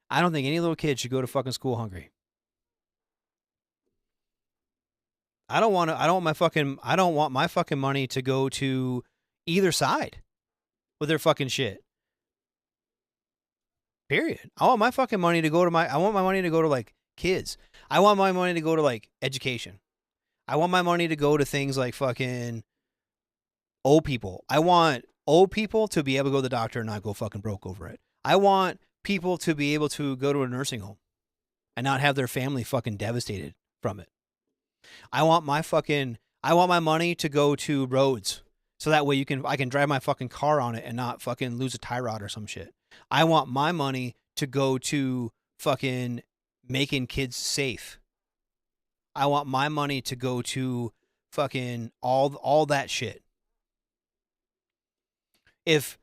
I don't think any little kid should go to fucking school hungry. I don't want my fucking money to go to either side with their fucking shit. Period. I want my fucking money to go to like kids. I want my money to go to like education. I want my money to go to things like fucking old people. I want old people to be able to go to the doctor and not go fucking broke over it. I want people to be able to go to a nursing home and not have their family fucking devastated from it. I want my money to go to roads so that way I can drive my fucking car on it and not fucking lose a tie rod or some shit. I want my money to go to fucking making kids safe. I want my money to go to fucking all that shit. If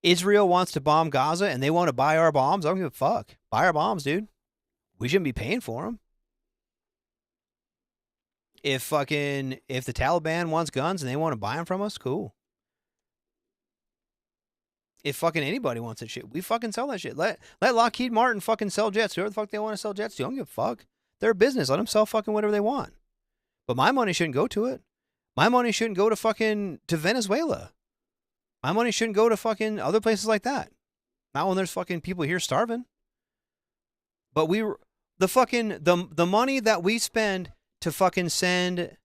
Israel wants to bomb Gaza and they want to buy our bombs, I don't give a fuck. Buy our bombs, dude. We shouldn't be paying for them. If the Taliban wants guns and they want to buy them from us, cool. If fucking anybody wants that shit, we fucking sell that shit. Let Lockheed Martin fucking sell jets. Whoever the fuck they want to sell jets to, I don't give a fuck. They're a business. Let them sell fucking whatever they want. But my money shouldn't go to it. My money shouldn't go to Venezuela. My money shouldn't go to fucking other places like that. Not when there's fucking people here starving. But the money that we spend to fucking send,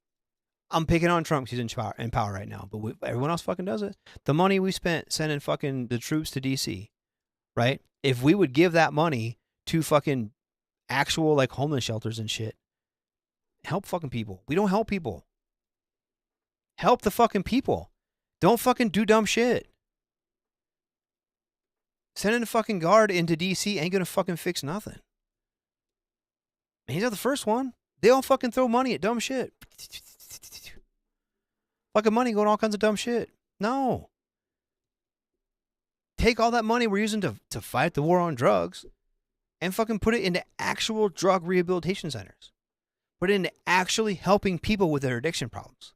I'm picking on Trump because he's in power right now, but everyone else fucking does it. The money we spent sending fucking the troops to DC, right? If we would give that money to fucking actual like homeless shelters and shit, help fucking people. We don't help people. Help the fucking people. Don't fucking do dumb shit. Sending a fucking guard into DC ain't gonna fucking fix nothing. And he's not the first one. They all fucking throw money at dumb shit. Fucking money going all kinds of dumb shit. No. Take all that money we're using to fight the war on drugs and fucking put it into actual drug rehabilitation centers. Put it into actually helping people with their addiction problems.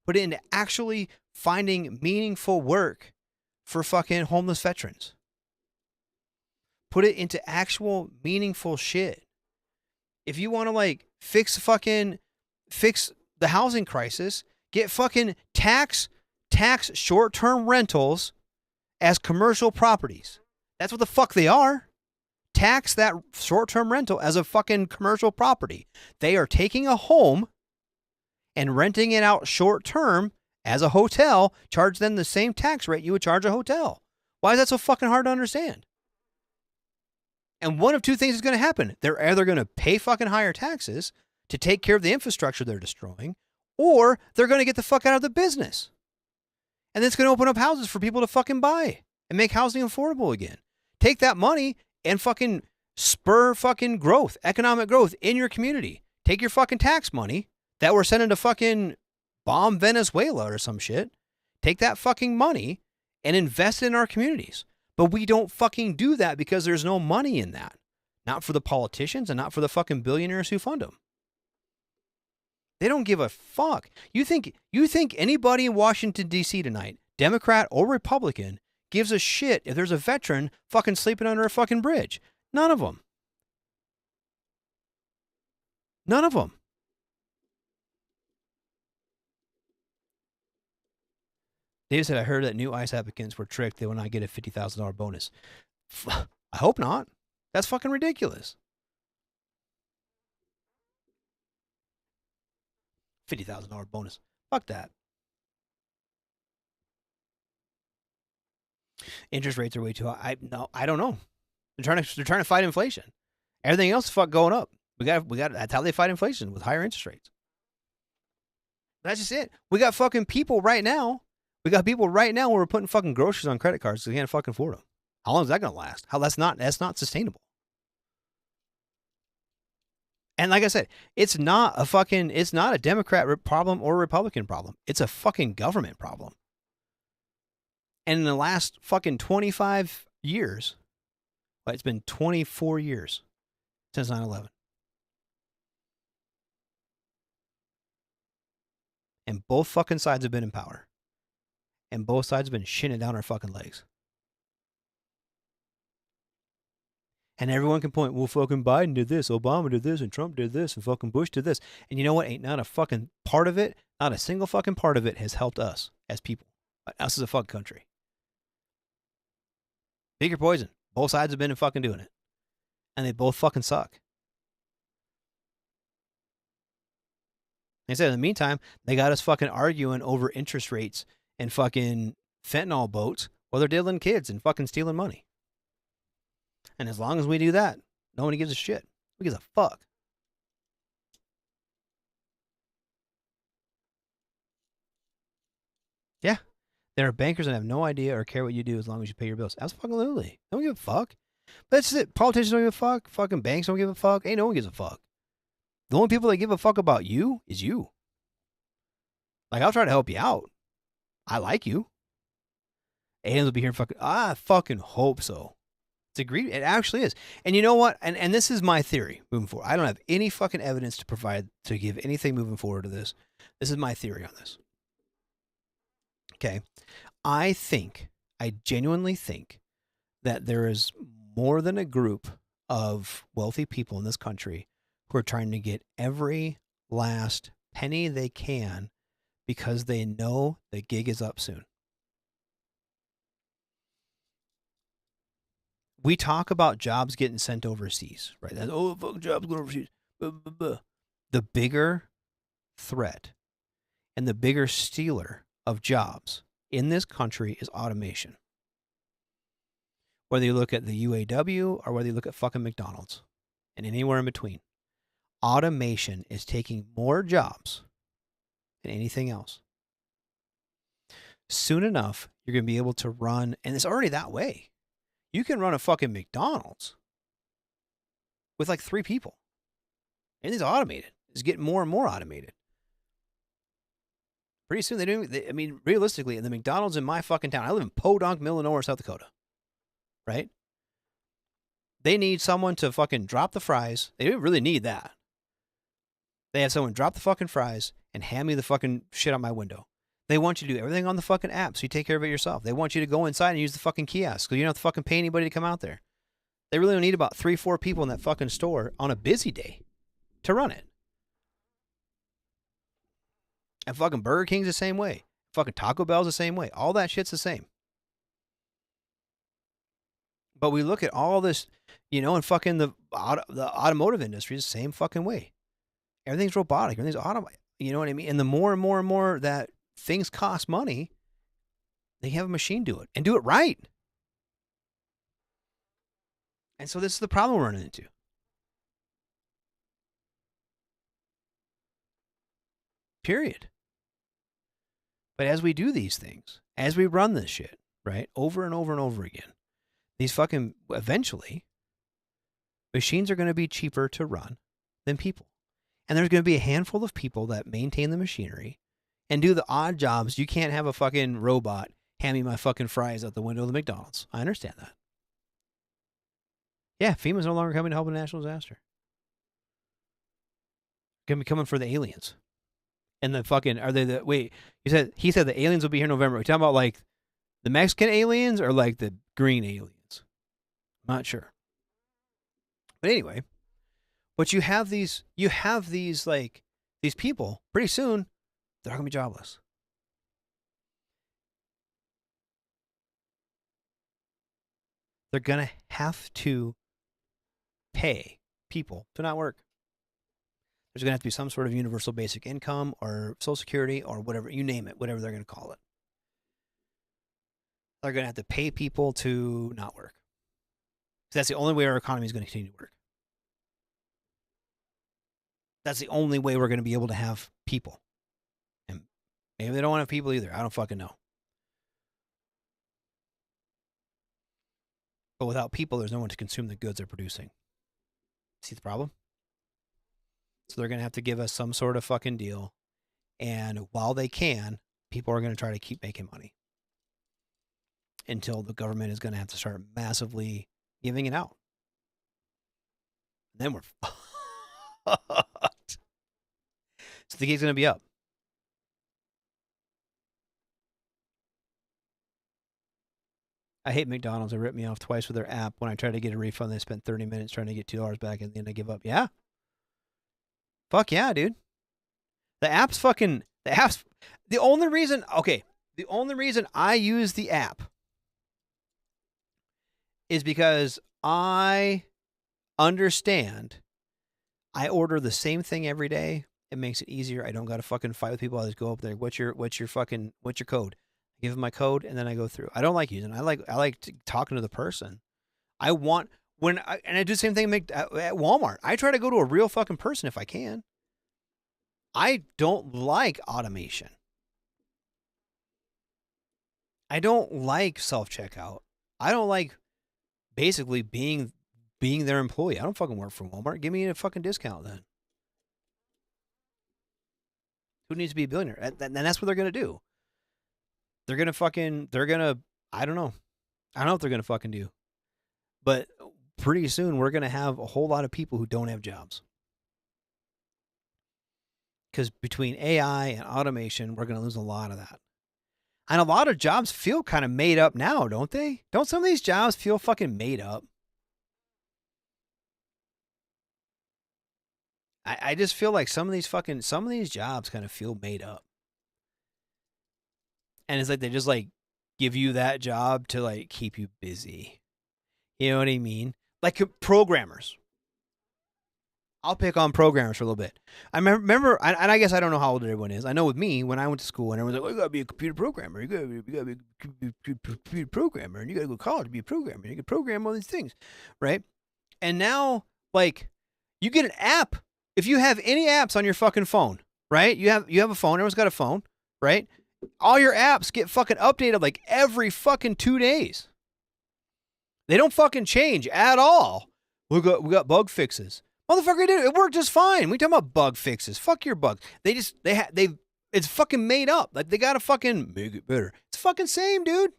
Put it into actually finding meaningful work for fucking homeless veterans. Put it into actual meaningful shit. If you want to like fix the housing crisis, get fucking tax short-term rentals as commercial properties. That's what the fuck they are. Tax that short-term rental as a fucking commercial property. They are taking a home and renting it out short-term as a hotel, charge them the same tax rate you would charge a hotel. Why is that so fucking hard to understand? And one of two things is going to happen. They're either going to pay fucking higher taxes to take care of the infrastructure they're destroying, or they're going to get the fuck out of the business. And it's going to open up houses for people to fucking buy and make housing affordable again. Take that money and fucking spur fucking growth, economic growth in your community. Take your fucking tax money that we're sending to fucking bomb Venezuela or some shit. Take that fucking money and invest it in our communities. But we don't fucking do that because there's no money in that. Not for the politicians and not for the fucking billionaires who fund them. They don't give a fuck. You think anybody in Washington, D.C. tonight, Democrat or Republican, gives a shit if there's a veteran fucking sleeping under a fucking bridge? None of them. None of them. Dave said, I heard that new ICE applicants were tricked. They will not get a $50,000 bonus. I hope not. That's fucking ridiculous. $50,000 bonus. Fuck that. Interest rates are way too high. I don't know. They're trying to fight inflation. Everything else is fuck going up. We got. That's how they fight inflation, with higher interest rates. That's just it. We got fucking people right now. Where we're putting fucking groceries on credit cards because they can't fucking afford them. How long is that gonna last? That's not sustainable. And like I said, it's not a Democrat problem or a Republican problem. It's a fucking government problem. And in the last fucking 25 years, well, it's been 24 years since 9/11. And both fucking sides have been in power. And both sides have been shitting down our fucking legs. And everyone can point, well, fucking Biden did this, Obama did this, and Trump did this, and fucking Bush did this. And you know what? Ain't not a fucking part of it, not a single fucking part of it has helped us as people. Us as a fucking country. Pick your poison. Both sides have been fucking doing it. And they both fucking suck. Like I said, in the meantime, they got us fucking arguing over interest rates and fucking fentanyl boats while they're diddling kids and fucking stealing money. And as long as we do that, nobody gives a shit. Who gives a fuck? Yeah. There are bankers that have no idea or care what you do as long as you pay your bills. Absolutely. Don't give a fuck. But that's it. Politicians don't give a fuck. Fucking banks don't give a fuck. Ain't no one gives a fuck. The only people that give a fuck about you is you. Like, I'll try to help you out. I like you. Aliens will be here fucking... I fucking hope so. It's agreed. It actually is. And you know what? And this is my theory moving forward. I don't have any fucking evidence to provide to give anything moving forward to this. This is my theory on this. Okay. I genuinely think that there is more than a group of wealthy people in this country who are trying to get every last penny they can because they know the gig is up soon. We talk about jobs getting sent overseas, right? Fuck, jobs going overseas. The bigger threat and the bigger stealer of jobs in this country is automation. Whether you look at the UAW or whether you look at fucking McDonald's and anywhere in between, automation is taking more jobs than anything else. Soon enough, you're going to be able to run, and it's already that way. You can run a fucking McDonald's with like 3 people. And it's automated. It's getting more and more automated. Pretty soon realistically, in the McDonald's in my fucking town, I live in Podunk, Illinois, South Dakota. Right? They need someone to fucking drop the fries. They don't really need that. They have someone drop the fucking fries and hand me the fucking shit out my window. They want you to do everything on the fucking app, so you take care of it yourself. They want you to go inside and use the fucking kiosk, so you don't have to fucking pay anybody to come out there. They really don't need about 3-4 people in that fucking store on a busy day to run it. And fucking Burger King's the same way. Fucking Taco Bell's the same way. All that shit's the same. But we look at all this, and fucking the automotive industry is the same fucking way. Everything's robotic. Everything's automated. You know what I mean? And the more and more and more that things cost money, they have a machine do it and do it right. And so this is the problem we're running into. Period. But as we do these things, as we run this shit, right, over and over and over again, eventually, machines are going to be cheaper to run than people. And there's going to be a handful of people that maintain the machinery and do the odd jobs. You can't have a fucking robot hand me my fucking fries out the window of the McDonald's. I understand that. Yeah, FEMA's no longer coming to help a national disaster. Going to be coming for the aliens. And the fucking, he said the aliens will be here in November. Are we talking about like the Mexican aliens or like the green aliens? I'm not sure. But anyway, but you have these people, pretty soon, they're going to be jobless. They're going to have to pay people to not work. There's going to have to be some sort of universal basic income or Social Security or whatever, you name it, whatever they're going to call it. They're going to have to pay people to not work. That's the only way our economy is going to continue to work. That's the only way we're going to be able to have people. And maybe they don't want to have people either. I don't fucking know. But without people, there's no one to consume the goods they're producing. See the problem? So they're going to have to give us some sort of fucking deal. And while they can, people are going to try to keep making money. Until the government is going to have to start massively giving it out. And then we're fucked. So the gate's going to be up. I hate McDonald's. They ripped me off twice with their app. When I tried to get a refund, they spent 30 minutes trying to get $2 back, and then they give up. Yeah. Fuck yeah, dude. The only reason I use the app is because I understand I order the same thing every day. It makes it easier. I don't got to fucking fight with people. I just go up there. What's your code? I give them my code and then I go through. I don't like using it. I like talking to the person. I do the same thing at Walmart. I try to go to a real fucking person if I can. I don't like automation. I don't like self-checkout. I don't like basically being their employee. I don't fucking work for Walmart. Give me a fucking discount then. Who needs to be a billionaire? And that's what they're going to do. I don't know. I don't know what they're going to fucking do. But pretty soon we're going to have a whole lot of people who don't have jobs. Because between AI and automation, we're going to lose a lot of that. And a lot of jobs feel kind of made up now, don't they? Don't some of these jobs feel fucking made up? I just feel like some of these jobs kind of feel made up. And it's like they just like give you that job to like keep you busy. You know what I mean? Like programmers. I'll pick on programmers for a little bit. I remember, and I guess I don't know how old everyone is. I know with me, when I went to school, and everyone's like, "Oh, you gotta be a computer programmer. You gotta be a computer programmer, and you gotta go to college to be a programmer. You can program all these things, right?" And now, like, you get an app. If you have any apps on your fucking phone, right? You have a phone. Everyone's got a phone, right? All your apps get fucking updated like every fucking 2 days. They don't fucking change at all. We got bug fixes. Motherfucker, it worked just fine. We talking about bug fixes. Fuck your bugs. It's fucking made up. Like they gotta fucking make it better. It's fucking same, dude.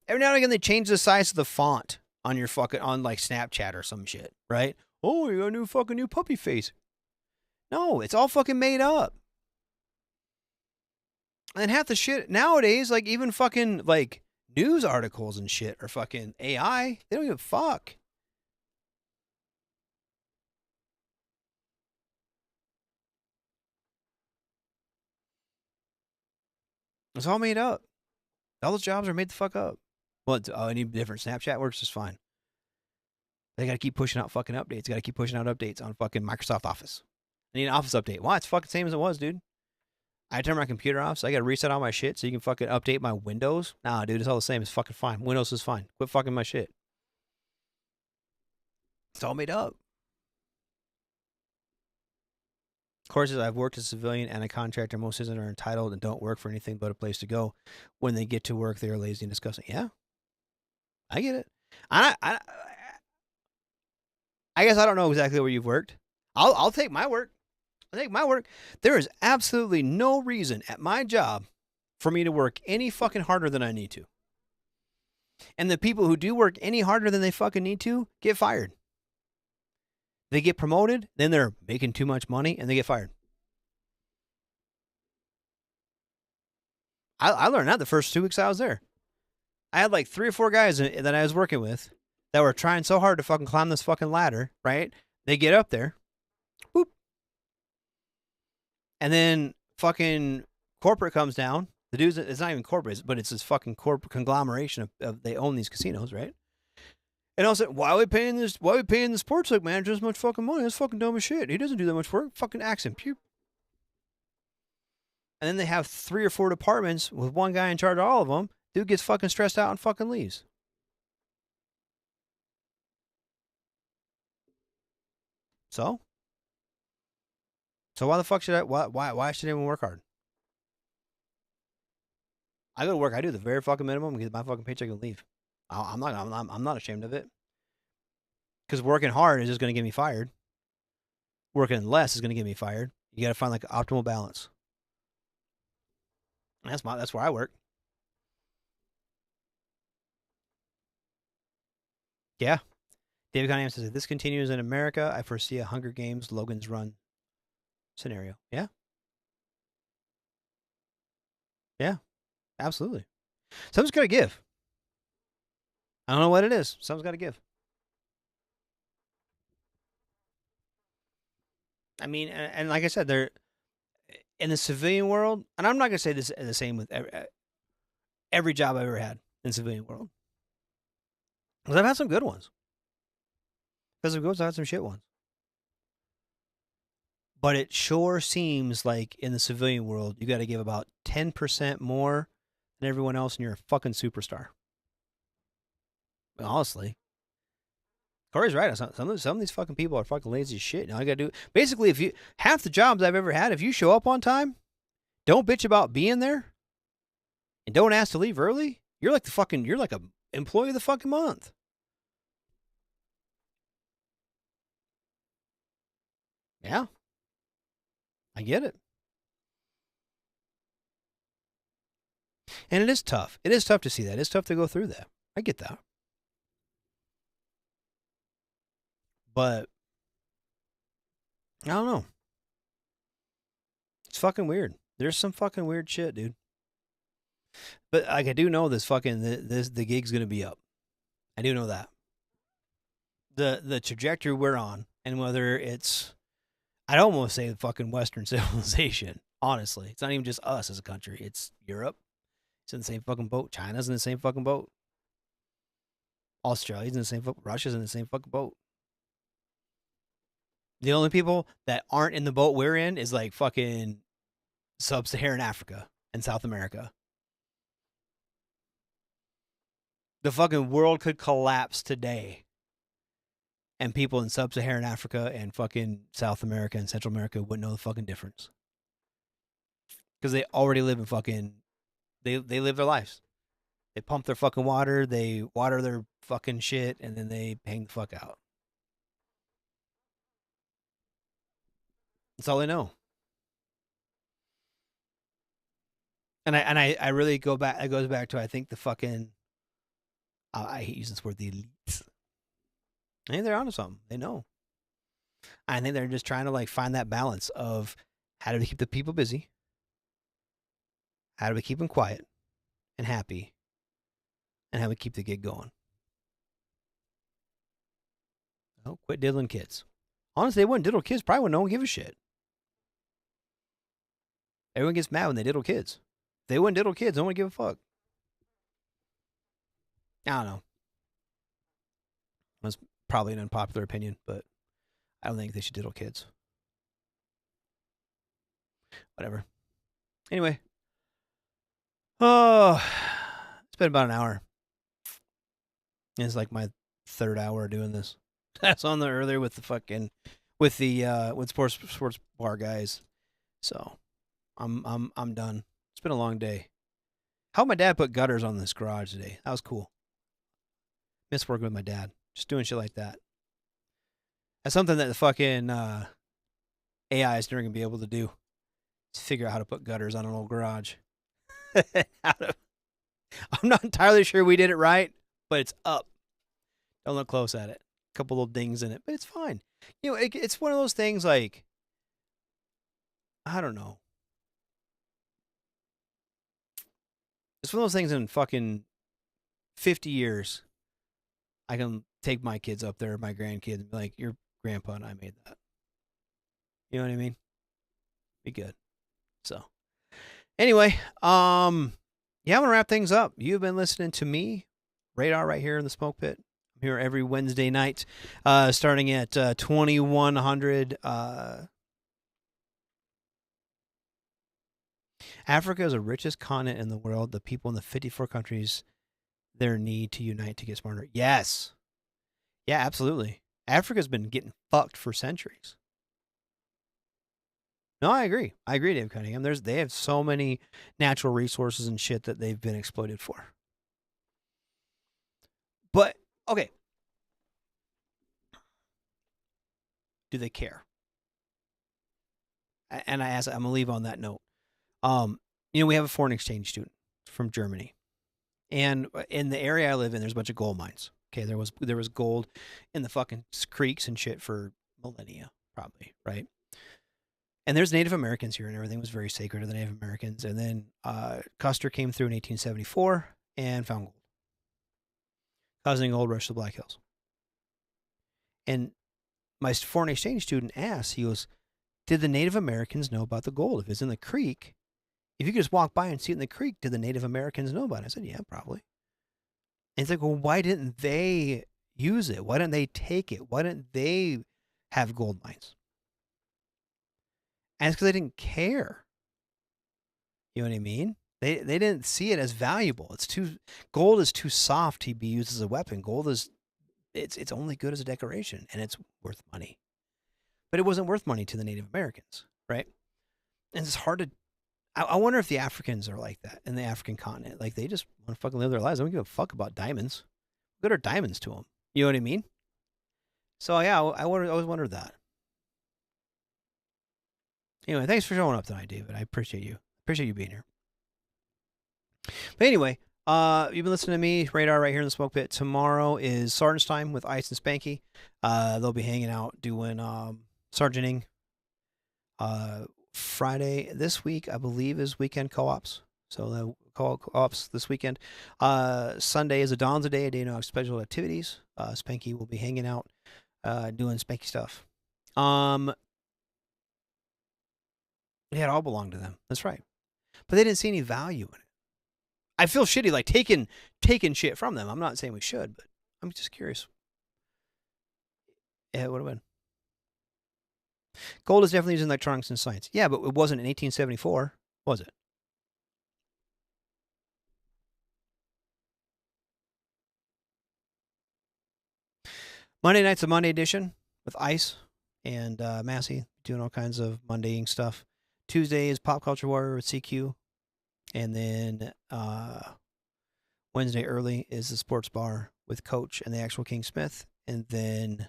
Every now and again they change the size of the font on your fucking, on like Snapchat or some shit, right? Oh, you got a new puppy face. No, it's all fucking made up. And half the shit nowadays, like even fucking like news articles and shit are fucking AI. They don't give a fuck. It's all made up. All those jobs are made the fuck up. Well, any different Snapchat works just fine. They got to keep pushing out fucking updates. Got to keep pushing out updates on fucking Microsoft Office. I need an Office update. Why? It's fucking same as it was, dude. I turn my computer off, so I got to reset all my shit so you can fucking update my Windows. Nah, dude, it's all the same. It's fucking fine. Windows is fine. Quit fucking my shit. It's all made up. Courses, I've worked as a civilian and a contractor. Most citizens are entitled and don't work for anything but a place to go. When they get to work, they are lazy and disgusting. Yeah, I get it. I guess I don't know exactly where you've worked. I'll take my work. I'll take my work. There is absolutely no reason at my job for me to work any fucking harder than I need to. And the people who do work any harder than they fucking need to get fired. They get promoted, then they're making too much money, and they get fired. I learned that the first 2 weeks I was there. I had like 3 or 4 guys that I was working with that were trying so hard to fucking climb this fucking ladder, right? They get up there, whoop. And then fucking corporate comes down. The dudes, it's not even corporate, but it's this fucking corporate conglomeration of they own these casinos, right? And I was like, why are we paying the sports league manager this much fucking money? That's fucking dumb as shit. He doesn't do that much work. Fucking axe him. Pew. And then they have 3 or 4 departments with one guy in charge of all of them. Dude gets fucking stressed out and fucking leaves. So why the fuck should I? Why should anyone work hard? I go to work. I do the very fucking minimum and get my fucking paycheck and leave. I'm not ashamed of it. Because working hard is just going to get me fired. Working less is going to get me fired. You got to find like an optimal balance. That's where I work. Yeah. David Cunningham says, if this continues in America, I foresee a Hunger Games Logan's Run scenario. Yeah. Yeah. Absolutely. Something's got to give. I don't know what it is. Something's got to give. I mean, and like I said, they're in the civilian world, and I'm not going to say this the same with every job I've ever had in the civilian world. Because I've had some good ones. Because of good, I've had some shit ones. But it sure seems like in the civilian world, you got to give about 10% more than everyone else, and you're a fucking superstar. Honestly. Corey's right. Some of these fucking people are fucking lazy as shit. Now I got to do basically, if you half the jobs I've ever had, if you show up on time, don't bitch about being there, and don't ask to leave early, you're like a employee of the fucking month. Yeah. I get it. And it is tough. It is tough to see that. It's tough to go through that. I get that. But I don't know. It's fucking weird. There's some fucking weird shit, dude. But like, I do know the gig's gonna be up. I do know that. The trajectory we're on, and whether it's, I'd almost say the fucking Western civilization. Honestly, it's not even just us as a country. It's Europe. It's in the same fucking boat. China's in the same fucking boat. Australia's in the same fucking. Russia's in the same fucking boat. The only people that aren't in the boat we're in is like fucking sub-Saharan Africa and South America. The fucking world could collapse today, and people in sub-Saharan Africa and fucking South America and Central America wouldn't know the fucking difference. Because they already live in fucking, they live their lives. They pump their fucking water, they water their fucking shit, and then they hang the fuck out. That's all they know. And I really go back, it goes back to, I think the fucking, I hate using this word, the elites. I think they're onto something. They know. I think they're just trying to like find that balance of how do we keep the people busy? How do we keep them quiet and happy? And how do we keep the gig going? Oh, quit diddling kids. Honestly, they wouldn't diddle kids. Probably when no one give a shit. Everyone gets mad when they diddle kids. If they wouldn't diddle kids, no one would give a fuck. I don't know. That's probably an unpopular opinion, but I don't think they should diddle kids. Whatever. Anyway. Oh, it's been about an hour. It's like my third hour doing this. That's on the earlier with the fucking with sports bar guys. So I'm done. It's been a long day. How my dad put gutters on this garage today. That was cool. Miss working with my dad. Just doing shit like that. That's something that the fucking AI is never gonna be able to do. Is figure out how to put gutters on an old garage. I'm not entirely sure we did it right, but it's up. Don't look close at it. A couple little dings in it, but it's fine. You know, it's one of those things like, I don't know. It's one of those things in fucking 50 years, I can take my kids up there, my grandkids, and be like, your grandpa and I made that. You know what I mean? Be good. So, anyway, yeah, I'm gonna wrap things up. You've been listening to me, Radar, right here in the Smoke Pit. I'm here every Wednesday night, starting at 2100. Africa is the richest continent in the world. The people in the 54 countries, their need to unite to get smarter. Yes. Yeah, absolutely. Africa's been getting fucked for centuries. No, I agree. I agree, Dave Cunningham. They have so many natural resources and shit that they've been exploited for. But, okay. Do they care? And I'm going to leave on that note. You know, we have a foreign exchange student from Germany. And in the area I live in, there's a bunch of gold mines. Okay, there was gold in the fucking creeks and shit for millennia, probably, right? And there's Native Americans here, and everything was very sacred to the Native Americans. And then Custer came through in 1874 and found gold, causing a gold rush to the Black Hills. And my foreign exchange student asked, he goes, did the Native Americans know about the gold? If it's in the creek, if you could just walk by and see it in the creek, did the Native Americans know about it? I said, yeah, probably. And he's like, well, why didn't they use it? Why didn't they take it? Why didn't they have gold mines? And it's because they didn't care. You know what I mean? They didn't see it as valuable. Gold is too soft to be used as a weapon. Gold is it's only good as a decoration, and it's worth money. But it wasn't worth money to the Native Americans, right? And it's hard to. I wonder if the Africans are like that in the African continent. Like, they just want to fucking live their lives. They don't give a fuck about diamonds. What good are diamonds to them? You know what I mean? So yeah, I always wondered that. Anyway, thanks for showing up tonight, David. I appreciate you. Appreciate you being here. But anyway, you've been listening to me, Radar, right here in the Smoke Pit. Tomorrow is Sergeant's Time with Ice and Spanky. They'll be hanging out doing sergeanting. Friday this week, I believe, is weekend co-ops. So the co-ops this weekend. Sunday is a Dawn's Day, a day of special activities. Spanky will be hanging out, doing Spanky stuff. Yeah, it all belonged to them. That's right. But they didn't see any value in it. I feel shitty like taking shit from them. I'm not saying we should, but I'm just curious. Yeah, it would have been. Gold is definitely used in electronics and science. Yeah, but it wasn't in 1874, was it? Monday night's a Monday edition with Ice and Massey doing all kinds of mundane stuff. Tuesday is Pop Culture Warrior with CQ. And then Wednesday early is the Sports Bar with Coach and the actual King Smith. And then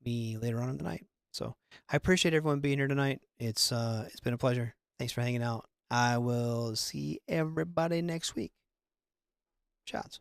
me later on in the night. So I appreciate everyone being here tonight. It's been a pleasure. Thanks for hanging out. I will see everybody next week. Shots.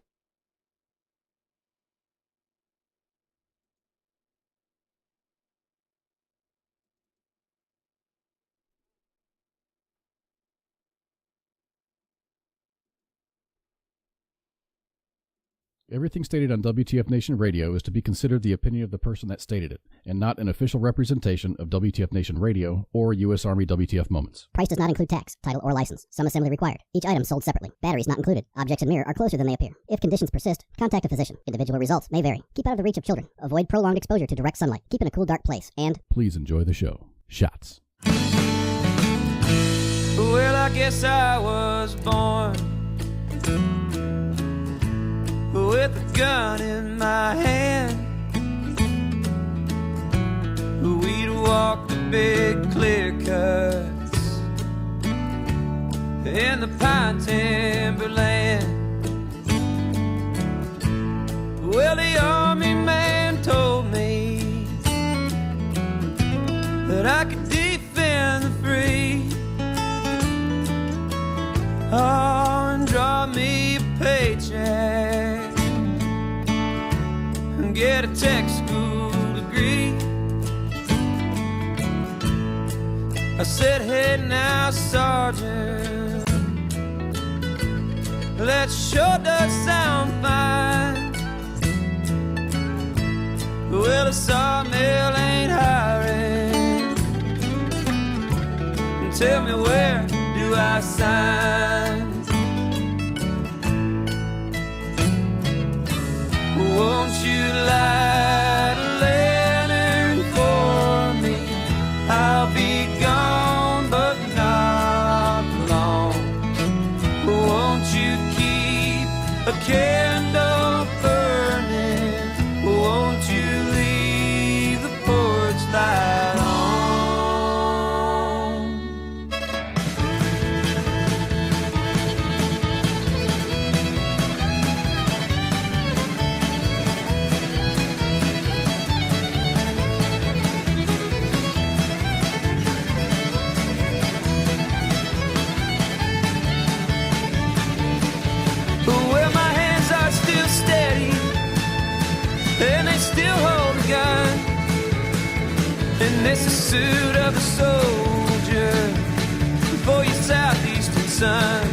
Everything stated on WTF Nation Radio is to be considered the opinion of the person that stated it, and not an official representation of WTF Nation Radio or U.S. Army WTF Moments. Price does not include tax, title, or license. Some assembly required. Each item sold separately. Batteries not included. Objects in mirror are closer than they appear. If conditions persist, contact a physician. Individual results may vary. Keep out of the reach of children. Avoid prolonged exposure to direct sunlight. Keep in a cool, dark place. And please enjoy the show. Shots. Well, I guess I was born with a gun in my hand. We'd walk the big clear cuts in the pine timberland. Well, the army man told me that I could defend the free. Oh, and draw me a paycheck and get a tech school degree. I said, hey now, Sergeant, that sure does sound fine. Well, the sawmill ain't hiring. Tell me, where do I sign? Won't you light a lantern for me? I'll be gone, but not long. Won't you keep a candle burning? Won't you leave the porch light on? Well, my hands are still steady, and they still hold a gun. And this is the suit of a soldier for your southeastern sun.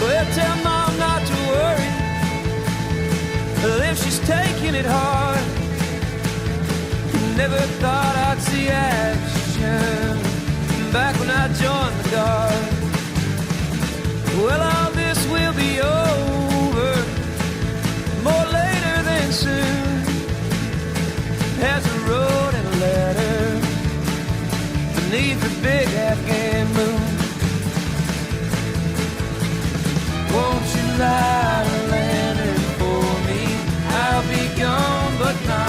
Well, tell Mom not to worry if she's taking it hard. Never thought I'd see action back when I joined the Guard. Well, all this will be over more later than soon, as I wrote in a letter beneath the big Afghan moon. Won't you light a lantern for me? I'll be gone, but not